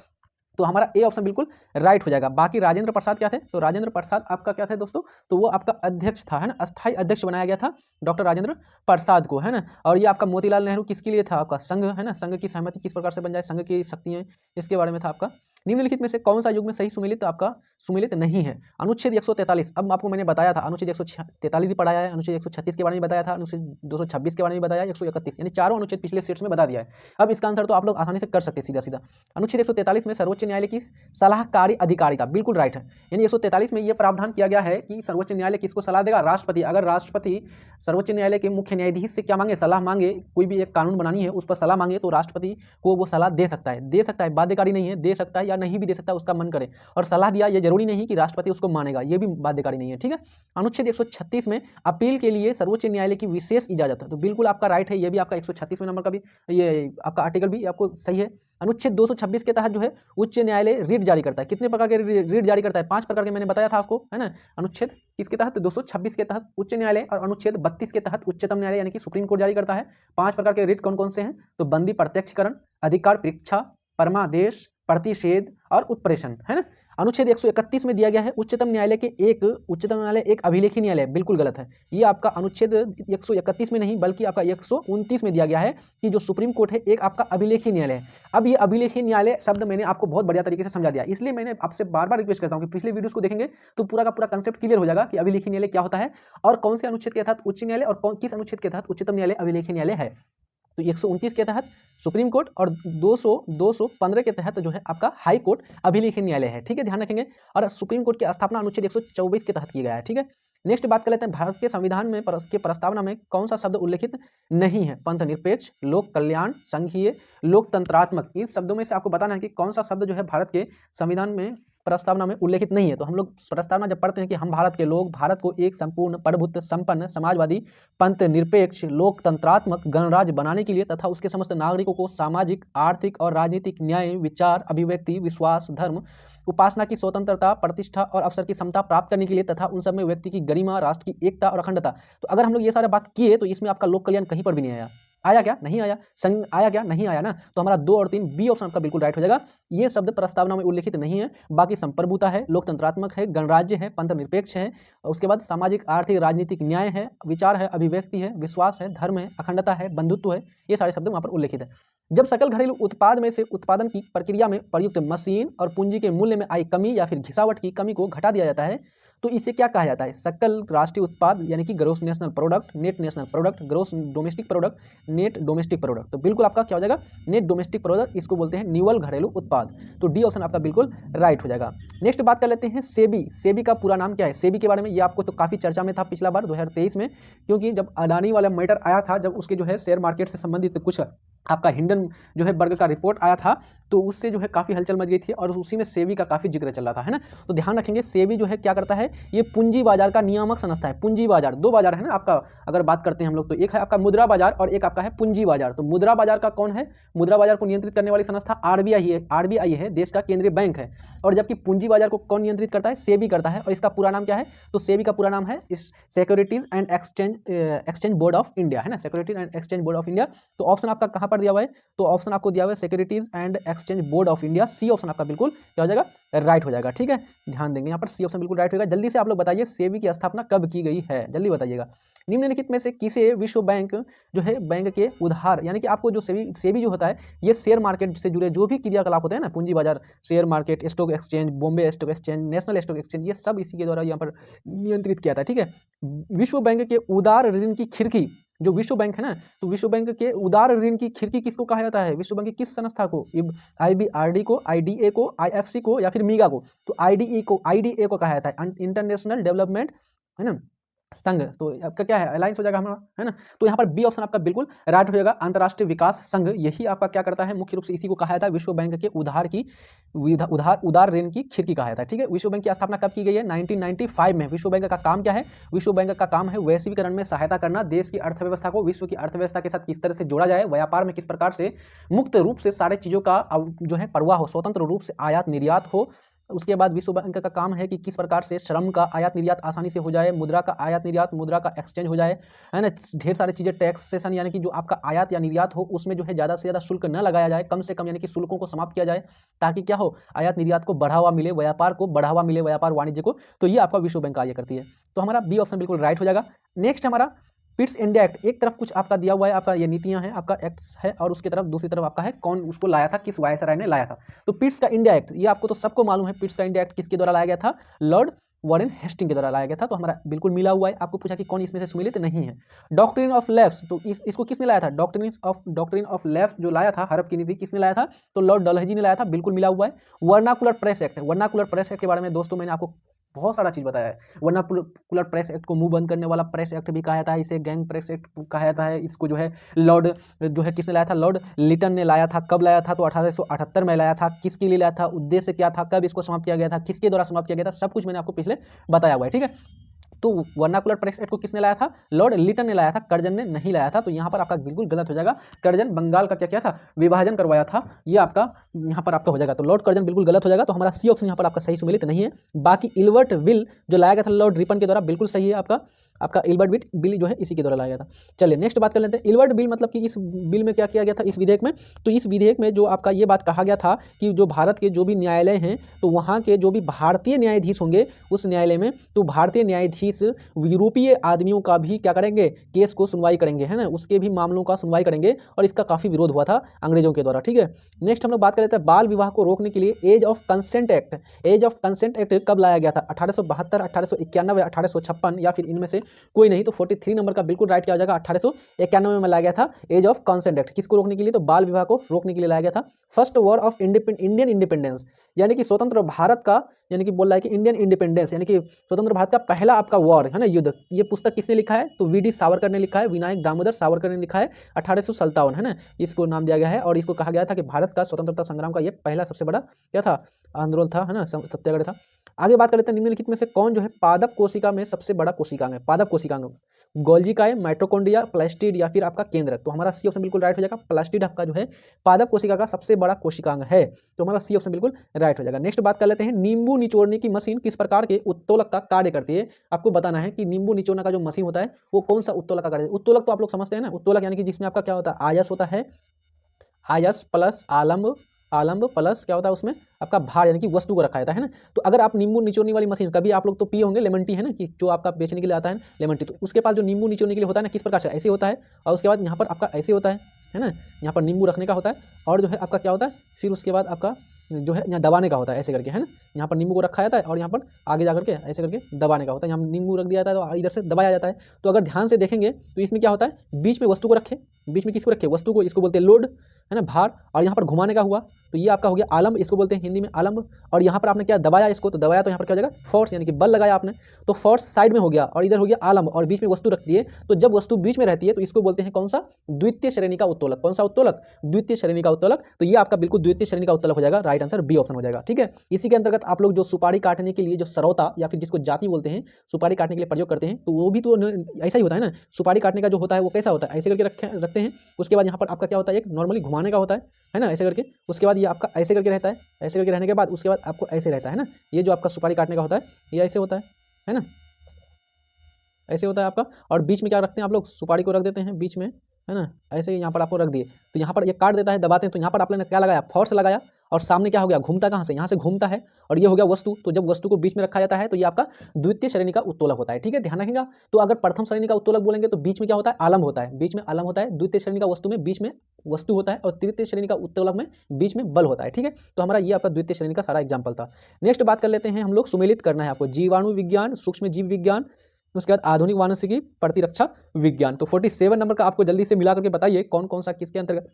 तो हमारा ए ऑप्शन बिल्कुल राइट हो जाएगा। बाकी राजेंद्र प्रसाद क्या थे? तो राजेंद्र प्रसाद आपका क्या थे दोस्तों? तो वो आपका अध्यक्ष था, है ना, अस्थायी अध्यक्ष बनाया गया था डॉक्टर राजेंद्र प्रसाद को, है ना। और ये आपका मोतीलाल नेहरू किसके लिए था? आपका संघ, है ना, संघ की सहमति किस प्रकार से बन जाए, संघ की शक्तियां, इसके बारे में था आपका। निम्नलिखित में से कौन सा युग में सही सुमेलित आपका सुमेलित नहीं है? अनुच्छेद 143, अब आपको मैंने बताया था अनुच्छेद 143 भी पढ़ाया है, अनुच्छेद 136 के बारे में बताया था, अनुच्छेद 226 के बारे में बताया, 131, यानी चारों अनुच्छेद पिछले सेट्स में बता दिया है। अब इसका आंसर तो आप लोग आसानी से कर सकते हैं सीधा सीधा। अनुच्छेद 143 में सर्वोच्च न्यायालय की सलाहकारी अधिकारिता, बिल्कुल राइट है। यानी 143 में यह प्रावधान किया गया है कि सर्वोच्च न्यायालय किसको सलाह देगा? राष्ट्रपति। अगर राष्ट्रपति सर्वोच्च न्यायालय के मुख्य न्यायाधीश से क्या मांगे? सलाह मांगे, कोई भी एक कानून बनानी है उस पर सलाह मांगे, तो राष्ट्रपति को वो सलाह दे सकता है, बाध्यकारी नहीं है, दे सकता है या नहीं भी दे सकता है, उसका मन करे। और सलाह दिया, ये जरूरी नहीं कि राष्ट्रपति उसको मानेगा, ये भी बाध्यकारी नहीं है, ठीक है। अनुच्छेद 136 में अपील के लिए सर्वोच्च न्यायालय की विशेष इजाजत है, तो बिल्कुल आपका राइट है, ये भी आपका 136वें नंबर का भी ये आपका आर्टिकल भी आपको सही है। अनुच्छेद 226 के तहत जो है उच्च न्यायालय रिट जारी करता है। कितने प्रकार के रिट जारी करता है? 5 प्रकार के मैंने बताया था आपको, है ना। अनुच्छेद किसके तहत? 226 के तहत उच्च न्यायालय, और अनुच्छेद 32 के तहत उच्चतम न्यायालय यानी कि सुप्रीम कोर्ट जारी करता है। 5 प्रकार के रिट कौन कौन से हैं? तो बंदी प्रत्यक्षकरण, अधिकार परीक्षा, परमादेश, प्रतिषेध और उत्प्रेषण, है ना। अनुच्छेद 131 में दिया गया है उच्चतम न्यायालय एक अभिलेखी न्यायालय, बिल्कुल गलत है। ये आपका अनुच्छेद 131 में नहीं बल्कि आपका 129 में दिया गया है कि जो सुप्रीम कोर्ट है एक आपका अभिलेखी न्यायालय है। अब ये अभिलेखी न्यायालय शब्द मैंने आपको बहुत बढ़िया तरीके से समझा दिया, इसलिए मैंने आपसे बार बार रिक्वेस्ट करता हूँ कि पिछले वीडियोस को देखेंगे तो पूरा का पूरा कंसेप्ट क्लियर हो जाएगा कि अभिलेखी न्यायालय क्या होता है और कौन से अनुच्छेद के तहत उच्च न्यायालय और किस अनुच्छेद के तहत उच्चतम न्यायालय अभिलेखी न्यायालय है। तो 129 के तहत सुप्रीम कोर्ट और 215 के तहत जो है आपका हाई कोर्ट अभिलेखी न्यायालय है, ठीक है, ध्यान रखेंगे। और सुप्रीम कोर्ट की स्थापना अनुच्छेद 124 के तहत की गया है, ठीक है। नेक्स्ट बात कर लेते हैं, भारत के संविधान में के प्रस्तावना में कौन सा शब्द उल्लेखित नहीं है? पंथ निरपेक्ष, लोक कल्याण, संघीय, लोकतंत्रात्मक। इन शब्दों में से आपको बताना है कि कौन सा शब्द जो है भारत के संविधान में प्रस्तावना में उल्लेखित नहीं है। तो हम लोग प्रस्तावना जब पढ़ते हैं कि हम भारत के लोग भारत को एक संपूर्ण प्रभुत्व संपन्न समाजवादी पंथ निरपेक्ष लोकतंत्रात्मक गणराज्य बनाने के लिए तथा उसके समस्त नागरिकों को सामाजिक आर्थिक और राजनीतिक न्याय विचार अभिव्यक्ति विश्वास धर्म उपासना की स्वतंत्रता प्रतिष्ठा और अवसर की समता प्राप्त करने के लिए तथा उन सब में व्यक्ति की गरिमा राष्ट्र की एकता और अखंडता। तो अगर हम लोग ये सारे बात किए तो इसमें आपका लोक कल्याण कहीं पर भी नहीं आया। आया क्या? नहीं आया। संघ आया क्या? नहीं आया ना। तो हमारा 2 और 3 बी ऑप्शन आपका बिल्कुल राइट हो जाएगा। ये शब्द प्रस्तावना में उल्लेखित नहीं है। बाकी संप्रभुता है, लोकतंत्रात्मक है, गणराज्य है, पंथ निरपेक्ष है, उसके बाद सामाजिक आर्थिक राजनीतिक न्याय है, विचार है, अभिव्यक्ति है, विश्वास है, धर्म है, अखंडता है, बंधुत्व है, ये सारे शब्द वहाँ पर उल्लेखित है। जब सकल घरेलू उत्पाद में से उत्पादन की प्रक्रिया में प्रयुक्त मशीन और पूंजी के मूल्य में आई कमी या फिर घिसावट की कमी को घटा दिया जाता है तो इसे क्या कहा जाता है? सकल राष्ट्रीय उत्पाद यानी कि gross national product, net national product, gross domestic product, net domestic product. तो बिल्कुल आपका क्या हो जाएगा? नेट डोमेस्टिक प्रोडक्ट, इसको बोलते हैं निवल घरेलू उत्पाद। तो डी ऑप्शन आपका बिल्कुल राइट हो जाएगा। नेक्स्ट बात कर लेते हैं सेबी। सेबी का पूरा नाम क्या है? सेबी के बारे में ये आपको तो काफ़ी चर्चा में था पिछला बार 2023 में, क्योंकि जब अडानी वाला मैटर आया था, जब उसके जो है शेयर मार्केट से संबंधित कुछ आपका हिंडन जो है वर्ग का रिपोर्ट आया था, तो उससे जो है काफ़ी हलचल मच गई थी और उसी में सेबी का काफ़ी जिक्र चल रहा था, है ना। तो ध्यान रखेंगे सेबी जो है क्या करता है, ये पूंजी बाजार का नियामक संस्था है। पूंजी बाजार, 2 बाजार है ना आपका, अगर बात करते हैं हम लोग तो एक है आपका मुद्रा बाजार और एक आपका है पूंजी बाजार। तो मुद्रा बाजार का कौन है? मुद्रा बाजार को नियंत्रित करने वाली संस्था आरबीआई है। आरबीआई है, देश का केंद्रीय बैंक है। और जबकि पूंजी बाजार को कौन नियंत्रित करता है? सेबी करता है। और इसका पूरा नाम क्या है? तो सेबी का पूरा नाम है securities and exchange board of India, है ना, securities and exchange board of India. तो ऑप्शन आपका कहाँ पर दिया हुआ है? तो ऑप्शन आपको दिया हुआ है securities and exchange board of India. C option आपका बिल्कुल क्या हो जाएगा? राइट हो जाएगा। ठीक है, ध्यान देंगे यहाँ पर, सी ऑप्शन बिल्कुल राइट होगा। जल्दी से आप लोग बताइए सेबी की स्थापना कब की गई है? जल्दी बताइएगा। निम्नलिखित में से किसे विश्व बैंक जो है बैंक के उधार, यानी कि आपको जो सेबी जो होता है, ये शेयर मार्केट से जुड़े जो भी क्रियाकलाप होते हैं ना, पूंजी बाजार, share market, stock exchange, Bombay stock exchange, national stock exchange, ये सब इसी के द्वारा यहाँ पर नियंत्रित किया था। ठीक है, विश्व बैंक के उदार ऋण की खिड़की, जो विश्व बैंक है ना, तो विश्व बैंक के उदार ऋण की खिड़की किसको कहा जाता है? विश्व बैंक की किस संस्था को? आईबीआरडी को, आईडीए को, आईएफसी को या फिर मीगा को? तो आईडीए को कहा जाता है, इंटरनेशनल डेवलपमेंट, है ना, संघ। तो आपका क्या है? अलायंस हो जाएगा हमारा, है ना। तो यहाँ पर बी ऑप्शन आपका बिल्कुल राइट हो जाएगा, अंतर्राष्ट्रीय विकास संघ। यही आपका क्या करता है? मुख्य रूप से इसी को कहा जाता है विश्व बैंक के उदार ऋण की खिड़की कहा जाता है। ठीक है, विश्व बैंक की स्थापना कब की गई है? 1995 में। विश्व बैंक का काम क्या है? विश्व बैंक का काम है वैश्वीकरण में सहायता करना, देश की अर्थव्यवस्था को विश्व की अर्थव्यवस्था के साथ किस तरह से जोड़ा जाए, व्यापार में किस प्रकार से मुक्त रूप से सारे चीज़ों का जो है प्रवाह हो, स्वतंत्र रूप से आयात निर्यात हो। उसके बाद विश्व बैंक का काम है कि किस प्रकार से श्रम का आयात निर्यात आसानी से हो जाए, मुद्रा का आयात निर्यात, मुद्रा का एक्सचेंज हो जाए, है ना, ढेर सारी चीज़ें, टैक्सेशन, यानी कि जो आपका आयात या निर्यात हो उसमें जो है ज़्यादा से ज़्यादा शुल्क न लगाया जाए, कम से कम यानी कि शुल्कों को समाप्त किया जाए, ताकि क्या हो, आयात निर्यात को बढ़ावा मिले, व्यापार को बढ़ावा मिले, व्यापार वाणिज्य को। तो ये आपका विश्व बैंक कार्य करती है। तो हमारा बी ऑप्शन बिल्कुल राइट हो जाएगा। नेक्स्ट हमारा पिट्स इंडिया एक्ट। एक तरफ कुछ आपका दिया हुआ है, आपका ये नीतियां हैं, आपका एक्ट्स है, और उसकी तरफ दूसरी तरफ आपका है कौन उसको लाया था, किस वायसराय ने लाया था। तो पिट्स का इंडिया एक्ट, ये आपको तो सबको मालूम है, पिट्स का इंडिया एक्ट किसके द्वारा लाया गया था? लॉर्ड वॉरेन हेस्टिंग के द्वारा लाया गया था। तो हमारा बिल्कुल मिला हुआ है। आपको पूछा कि कौन इसमें से सुमेलित नहीं है? डॉक्ट्रिन ऑफ लेफ्ट, तो इसको किसने लाया था? डॉक्ट्रिन ऑफ लेफ्ट जो लाया था, हड़प की नीति, किसने लाया था? तो लॉर्ड डलहौजी ने लाया था, बिल्कुल मिला हुआ है। Vernacular press act, vernacular press act के बारे में दोस्तों मैंने आपको बहुत सारा चीज़ बताया है। वर्नाकुलर प्रेस एक्ट को मुंह बंद करने वाला प्रेस एक्ट भी कहा जाता है, इसे गैंग प्रेस एक्ट कहा जाता है। इसको जो है लॉर्ड जो है किसने लाया था? लॉर्ड लिटन ने लाया था। कब लाया था? तो 1878 में लाया था। किसके लिए लाया था? उद्देश्य क्या था? कब इसको समाप्त किया गया था? किसके द्वारा समाप्त किया गया था? सब कुछ मैंने आपको पिछले बताया हुआ है। ठीक है, तो वर्नाकुलर प्रेस एक्ट को किसने लाया था? लॉर्ड लिटन ने लाया था, कर्जन ने नहीं लाया था। तो यहाँ पर आपका बिल्कुल गलत हो जाएगा। कर्जन बंगाल का क्या किया था? विभाजन करवाया था। ये आपका यहाँ पर आपका हो जाएगा। तो लॉर्ड कर्जन बिल्कुल गलत हो जाएगा। तो हमारा सी ऑप्शन यहाँ पर आपका सही सुमेलित नहीं है। बाकी इल्बर्ट बिल जो लाया गया था लॉर्ड रिपन के द्वारा, बिल्कुल सही है। आपका इल्बर्ट बिल जो है इसी के द्वारा लाया गया था। चलिए नेक्स्ट बात कर लेते हैं। इल्बर्ट बिल मतलब कि इस बिल में क्या किया गया था, इस विधेयक में? तो इस विधेयक में जो आपका ये बात कहा गया था कि जो भारत के जो भी न्यायालय हैं, तो वहाँ के जो भी भारतीय न्यायाधीश होंगे उस न्यायालय में, तो भारतीय न्यायाधीश यूरोपीय आदमियों का भी क्या करेंगे? केस को सुनवाई करेंगे, है ना, उसके भी मामलों का सुनवाई करेंगे। और इसका काफ़ी विरोध हुआ था अंग्रेजों के द्वारा। ठीक है, नेक्स्ट हम लोग बात कर लेते हैं बाल विवाह को रोकने के लिए age of consent act. Age of consent act कब लाया गया था? 1872, 1891, 1856 या फिर इनमें से कोई नहीं। तो 43 नंबर का बिल्कुल राइट क्या हो जाएगा? 1891 में लाया गया था एज ऑफ कंसेंट एक्ट। किसको रोकने के लिए? तो बाल विवाह को रोकने के लिए लाया गया था। First war of Indian independence, यानी कि स्वतंत्र भारत का, यानी कि बोल रहा है कि इंडियन इंडिपेंडेंस, यानी कि स्वतंत्र भारत का पहला आपका वॉर है ना, युद्ध। ये पुस्तक किसने लिखा है? तो वी डी सावरकर ने लिखा है, विनायक दामोदर सावरकर ने लिखा है, 1857 है ना, इसको नाम दिया गया है। और इसको कहा गया था कि भारत का स्वतंत्रता संग्राम का ये पहला सबसे बड़ा क्या था, आंदोलन था, है ना, सत्याग्रह था। आगे बात कर लेते हैं, निम्नलिखित में से कौन जो है पादप कोशिका में सबसे बड़ा कोशिकांग है? पादप कोशिकांग गोल्जी का है, माइटोकॉन्ड्रिया, प्लास्टिड या फिर आपका केंद्र। तो हमारा सी ऑप्शन बिल्कुल राइट हो जाएगा, प्लास्टिड आपका जो है पादप कोशिका का सबसे बड़ा कोशिकांग है, तो हमारा सी ऑप्शन बिल्कुल राइट हो जाएगा। नेक्स्ट बात कर लेते हैं, नींबू निचोड़ने की मशीन किस प्रकार के उत्तोलक का कार्य करती है? आपको बताना है कि नींबू निचोड़ने का जो मशीन होता है वो कौन सा उत्तोलक का कार्य। उत्तोलक तो आप लोग समझते हैं ना, उत्तोलक यानी कि जिसमें आपका क्या होता है, आयस होता है, आयस प्लस आलम्ब, आलम्ब प्लस क्या होता है उसमें आपका भार, यानी कि वस्तु को रखा जाता है ना। तो अगर आप नींबू निचोड़ने वाली मशीन, कभी आप लोग तो पिए होंगे लेमन टी, है ना, कि जो आपका बेचने के लिए आता है लेमन टी, तो उसके पास जो नींबू निचोड़ने के लिए होता है ना, किस प्रकार से ऐसे होता है, और उसके बाद यहाँ पर आपका ऐसे होता है ना, यहाँ पर नींबू रखने का होता है, और जो है आपका क्या होता है, फिर उसके बाद आपका जो है यहाँ दबाने का होता है ऐसे करके, है ना, यहाँ पर नींबू को रखा जाता है और यहाँ पर आगे जा करके ऐसे करके दबाने का होता है। यहाँ नींबू रख दिया जाता है तो इधर से दबाया जाता है। तो अगर ध्यान से देखेंगे तो इसमें क्या होता है, बीच में वस्तु को रखे, बीच में किसको रखे, वस्तु को, इसको बोलते हैं लोड, है ना, भार, और यहाँ पर घुमाने का हुआ तो ये आपका हो गया आलम्ब, इसको बोलते हैं हिंदी में आलम्ब। और यहाँ पर आपने क्या दबाया इसको, तो दबाया तो यहाँ पर क्या हो जाएगा, फोर्स, यानी कि बल लगाया आपने, तो फोर्स साइड में हो गया और इधर हो गया आलम्ब, और बीच में वस्तु रख दिए। तो जब वस्तु बीच में रहती है तो इसको बोलते हैं कौन सा, द्वितीय श्रेणी का उत्तोलक। कौन सा उत्तोलक, द्वितीय श्रेणी का उत्तोलक। तो ये आपका बिल्कुल द्वितीय श्रेणी का उत्तोलक हो जाएगा, राइट आंसर बी ऑप्शन हो जाएगा, ठीक है। इसी के अंतर्गत आप लोग जो सुपारी काटने के लिए जो सरौता या फिर जिसको जाति बोलते हैं, सुपारी काटने के लिए प्रयोग करते हैं, तो वो भी तो ऐसा ही होता है ना। सुपारी काटने का जो होता है वो कैसा होता है, ऐसे करके रखते हैं, उसके बाद यहाँ पर आपका क्या होता है, एक नॉर्मली घुमाने का होता है ना, ऐसे करके, उसके बाद ये आपका ऐसे करके रहता है, ऐसे करके रहने के बाद उसके बाद आपको ऐसे रहता है ना, ये जो आपका सुपारी काटने का होता है ये ऐसे होता है ना, ऐसे होता है आपका। और बीच में क्या रखते हैं आप लोग, सुपारी को रख देते हैं बीच में, है ना, ऐसे यहाँ पर आपको रख दिए, तो यहाँ पर ये काट देता है, दबाते हैं, तो यहाँ पर आपने क्या लगाया, फोर्स लगाया, और सामने क्या हो गया, घूमता कहाँ से, यहाँ से घूमता है, और ये हो गया वस्तु। तो जब वस्तु को बीच में रखा जाता है तो ये आपका द्वितीय श्रेणी का उत्तोलक होता है, ठीक है, ध्यान रखिएगा। तो अगर प्रथम श्रेणी का उत्तोलक बोलेंगे तो बीच में क्या होता है, आलम होता है, बीच में आलम होता है। द्वितीय श्रेणी का वस्तु में बीच में वस्तु होता है, और तृतीय श्रेणी का उत्तोलक में बीच में बल होता है, ठीक है। तो हमारा ये आपका द्वितीय श्रेणी का सारा एग्जाम्पल था। नेक्स्ट बात कर लेते हैं हम लोग, सुमेलित करना है आपको, जीवाणु विज्ञान, सूक्ष्म जीव विज्ञान, उसके बाद आधुनिक वानस्पतिकी, प्रतिरक्षा विज्ञान। तो 47 नंबर का आपको जल्दी से मिला करके बताइए कौन कौन सा किसके अंतर्गत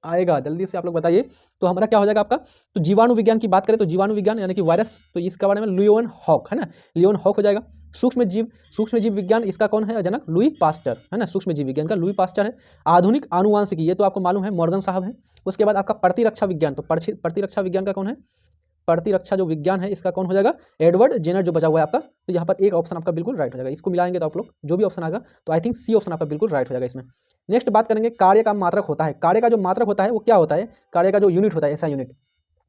आएगा, जल्दी से आप लोग बताइए। तो हमारा क्या हो जाएगा आपका, तो जीवाणु विज्ञान की बात करें तो जीवाणु विज्ञान यानी कि वायरस, तो इसके बारे में लियोन हॉक, है ना, लियोन हॉक हो जाएगा। सूक्ष्म जीव विज्ञान, इसका कौन है जनक, लुई पास्टर, है ना, सूक्ष्म जीव विज्ञान का लुई पास्टर है। आधुनिक आनुवांशिकी, ये तो आपको मालूम है, मॉर्गन साहब है। उसके बाद आपका प्रतिरक्षा विज्ञान, तो प्रतिरक्षा विज्ञान का कौन है, प्रतिरक्षा जो विज्ञान है इसका कौन हो जाएगा, एडवर्ड जेनर जो बचा हुआ है आपका। तो यहाँ पर एक ऑप्शन आपका बिल्कुल राइट हो जाएगा, इसको मिलाएंगे तो आप लोग जो भी ऑप्शन आएगा तो आई थिंक सी ऑप्शन आपका बिल्कुल राइट हो जाएगा इसमें। नेक्स्ट बात करेंगे, कार्य का मात्रक होता है, कार्य का जो मात्रक होता है वो क्या होता है, कार्य का जो यूनिट होता है, ऐसा यूनिट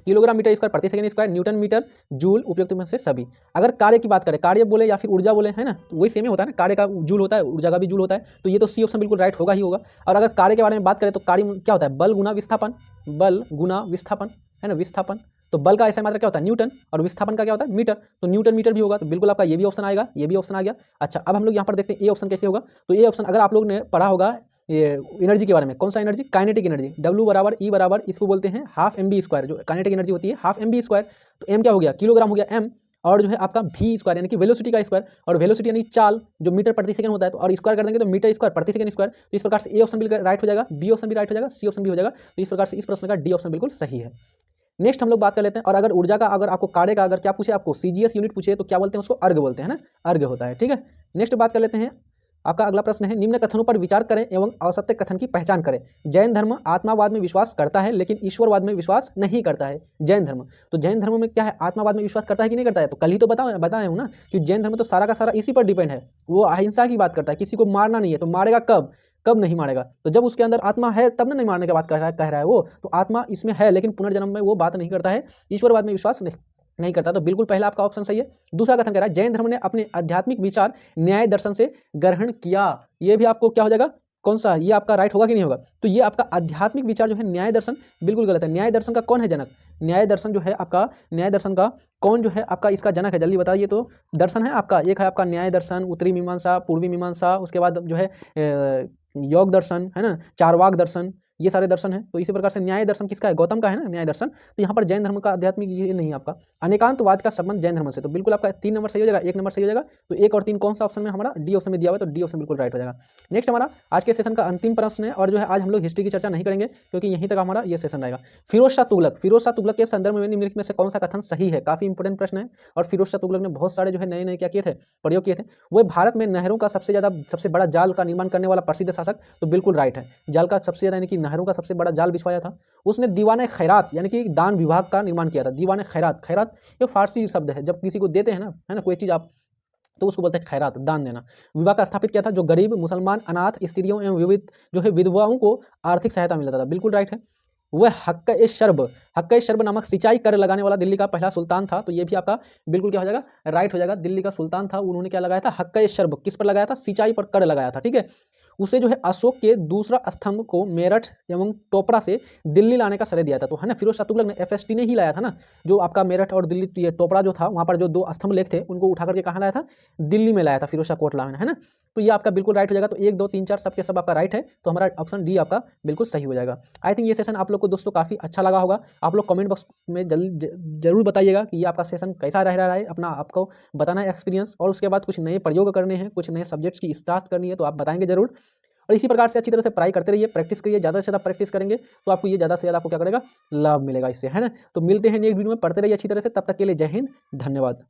किलोग्राम मीटर स्क्वायर प्रति second square, newton metre joule, उपयुक्त में से सभी। अगर कार्य की बात करें, कार्य बोले या फिर ऊर्जा बोले, है ना, तो वही सेम ही होता है ना, कार्य का जूल होता है, ऊर्जा का भी जूल होता है, तो ये तो सी ऑप्शन बिल्कुल राइट होगा ही होगा। और अगर कार्य के बारे में बात करें तो कार्य क्या होता है, बल गुना विस्थापन, बल गुना विस्थापन, है ना, विस्थापन। तो बल का ऐसा मात्रा क्या होता है, न्यूटन, और विस्थापन का क्या होता है, मीटर, तो न्यूटन मीटर भी होगा, तो बिल्कुल आपका ये भी ऑप्शन आएगा, ये भी ऑप्शन आ गया। अच्छा, अब हम लोग यहाँ पर देखते हैं ए ऑप्शन कैसे होगा। तो ए ऑप्शन अगर आप लोग ने पढ़ा होगा ये एनर्जी के बारे में, कौन सा एनर्जी, काइनेटिक एनर्जी, W बराबर E बराबर इसको बोलते हैं हाफ mb स्क्वायर, जो काइनेटिक एनर्जी होती है हाफ mb स्क्वायर। तो m क्या हो गया, किलोग्राम हो गया m, और जो है आपका v स्क्वायर यानी कि वेलोसिटी का स्क्वायर, और वेलोसिटी यानी चाल जो मीटर प्रति सेकंड होता है, तो और स्क्वायर कर देंगे तो मीटर स्क्वायर प्रति सेकंड स्क्वायर। तो इस प्रकार से ए ऑप्शन भी राइट हो जाएगा, बी ऑप्शन भी राइट हो जाएगा, सी ऑप्शन भी हो जाएगा। तो इस प्रकार से इस प्रश्न का डी ऑप्शन बिल्कुल सही है। नेक्स्ट हम लोग बात कर लेते हैं, और अगर ऊर्जा का, अगर आपको कार्य का अगर क्या पूछे, आपको CGS यूनिट पूछे तो क्या बोलते हैं उसको, अर्घ बोलते हैं ना, अर्घ होता है, ठीक है। नेक्स्ट बात कर लेते हैं, आपका अगला प्रश्न है, निम्न कथनों पर विचार करें एवं असत्य कथन की पहचान करें। जैन धर्म आत्मावाद में विश्वास करता है लेकिन ईश्वरवाद में विश्वास नहीं करता है। जैन धर्म, तो जैन धर्म में क्या है, आत्मावाद में विश्वास करता है कि नहीं करता है, तो कल ही तो बताए हूँ ना कि जैन धर्म तो सारा का सारा इसी पर डिपेंड है, वो अहिंसा की बात करता है, किसी को मारना नहीं है, तो मारेगा कब नहीं मारेगा, तो जब उसके अंदर आत्मा है तब ना नहीं मारने की बात कह रहा है वो, तो आत्मा इसमें है लेकिन पुनर्जन्म में वो बात नहीं करता है, ईश्वरवाद में विश्वास नहीं करता। तो बिल्कुल पहला आपका ऑप्शन सही है। दूसरा कथन कह रहा है, जैन धर्म ने अपने आध्यात्मिक विचार न्याय दर्शन से ग्रहण किया, ये भी आपको क्या हो जाएगा, कौन सा, ये आपका राइट होगा कि नहीं होगा, तो ये आपका आध्यात्मिक विचार जो है न्याय दर्शन बिल्कुल गलत है। न्याय दर्शन का कौन है जनक, न्याय दर्शन जो है आपका, न्याय दर्शन का कौन जो है आपका इसका जनक है, जल्दी बताइए। तो दर्शन है आपका, एक है आपका न्याय दर्शन, उत्तरी मीमांसा, पूर्वी मीमांसा, उसके बाद जो है योग दर्शन, है ना, चारवाक दर्शन, ये सारे दर्शन है। तो इसी प्रकार से न्याय दर्शन किसका है, गौतम का है ना न्याय दर्शन। तो यहाँ पर जैन धर्म का आध्यात्मिक ये नहीं है आपका। अनेकांतवाद का संबंध जैन धर्म से, तो बिल्कुल आपका 3 नंबर सही हो जाएगा, 1 नंबर सही हो जाएगा। तो 1 और 3 कौन सा ऑप्शन में हमारा डी ऑप्शन में दिया हुआ है, तो डी ऑप्शन बिल्कुल राइट हो जाएगा। नेक्स्ट हमारा आज के सेशन का अंतिम प्रश्न है, और जो है आज हम लोग हिस्ट्री की चर्चा नहीं करेंगे क्योंकि यहीं तक हमारा ये सेशन रहेगा। फिरोज शाह तुगलक के संदर्भ में निम्नलिखित में से कौन सा कथन सही है, काफी इंपोर्टेंट प्रश्न है। और फिरोज शाह तुगलक ने बहुत सारे जो है नए क्या किए थे, प्रयोग किए थे। वो भारत में नहरों का सबसे बड़ा जाल का निर्माण करने वाला प्रसिद्ध शासक, तो बिल्कुल राइट है। जाल का सबसे ज्यादा यानी कि नहरों का सबसे बड़ा जाल बिछवाया था। उसने दीवाने खैरात यानी कि दान विभाग का निर्माण किया था। दीवाने खैरात, खैरात ये फारसी शब्द है, जब किसी को देते हैं ना, है ना, कोई चीज आप, तो उसको बोलते हैं खैरात, दान देना। विवाह का स्थापित किया था, जो गरीब मुसलमान अनाथ स्त्रियों एवं विविध जो है विधवाओं को आर्थिक सहायता मिलता था, बिल्कुल राइट है। वह हक्क-ए-शर्ब नामक सिंचाई कर लगाने वाला दिल्ली का पहला सुल्तान था, तो ये भी आपका बिल्कुल क्या हो जाएगा, राइट हो जाएगा। दिल्ली का सुल्तान था, उन्होंने क्या लगाया था, हक्क-ए-शर्ब किस पर लगाया था, सिंचाई पर कर लगाया था, ठीक है। उसे जो है अशोक के दूसरा स्तंभ को मेरठ एवं टोपरा से दिल्ली लाने का श्रेय दिया था। तो है ना, फिरोज शाह तुगलक ने एफएसटी ने ही लाया था ना, जो आपका मेरठ और दिल्ली ये टोपरा जो था, वहाँ पर जो 2 स्तंभ लेख थे उनको उठा करके कहाँ लाया था, दिल्ली में लाया था फिरोज शाह कोटला में, है ना। तो ये आपका बिल्कुल राइट हो जाएगा। तो 1 2 3 4 सबके सब आपका राइट है, तो हमारा ऑप्शन डी आपका बिल्कुल सही हो जाएगा। आई थिंक ये सेशन आप लोग को दोस्तों काफ़ी अच्छा लगा होगा। आप लोग कमेंट बॉक्स में जरूर बताइएगा कि ये आपका सेशन कैसा रह रहा है, अपना आपको बताना है एक्सपीरियंस। और उसके बाद कुछ नए प्रयोग करने हैं, कुछ नए सब्जेक्ट्स की स्टार्ट करनी है, तो आप बताएंगे जरूर। और इसी प्रकार से अच्छी तरह से पढ़ाई करते रहिए, प्रैक्टिस करिए, ज़्यादा से ज़्यादा प्रैक्टिस करेंगे तो आपको ये ज़्यादा से ज़्यादा आपको क्या करेगा, लाभ मिलेगा इससे, है ना। तो मिलते हैं नेक्स्ट वीडियो में, पढ़ते रहिए अच्छी तरह से। तब तक के लिए जय हिंद, धन्यवाद।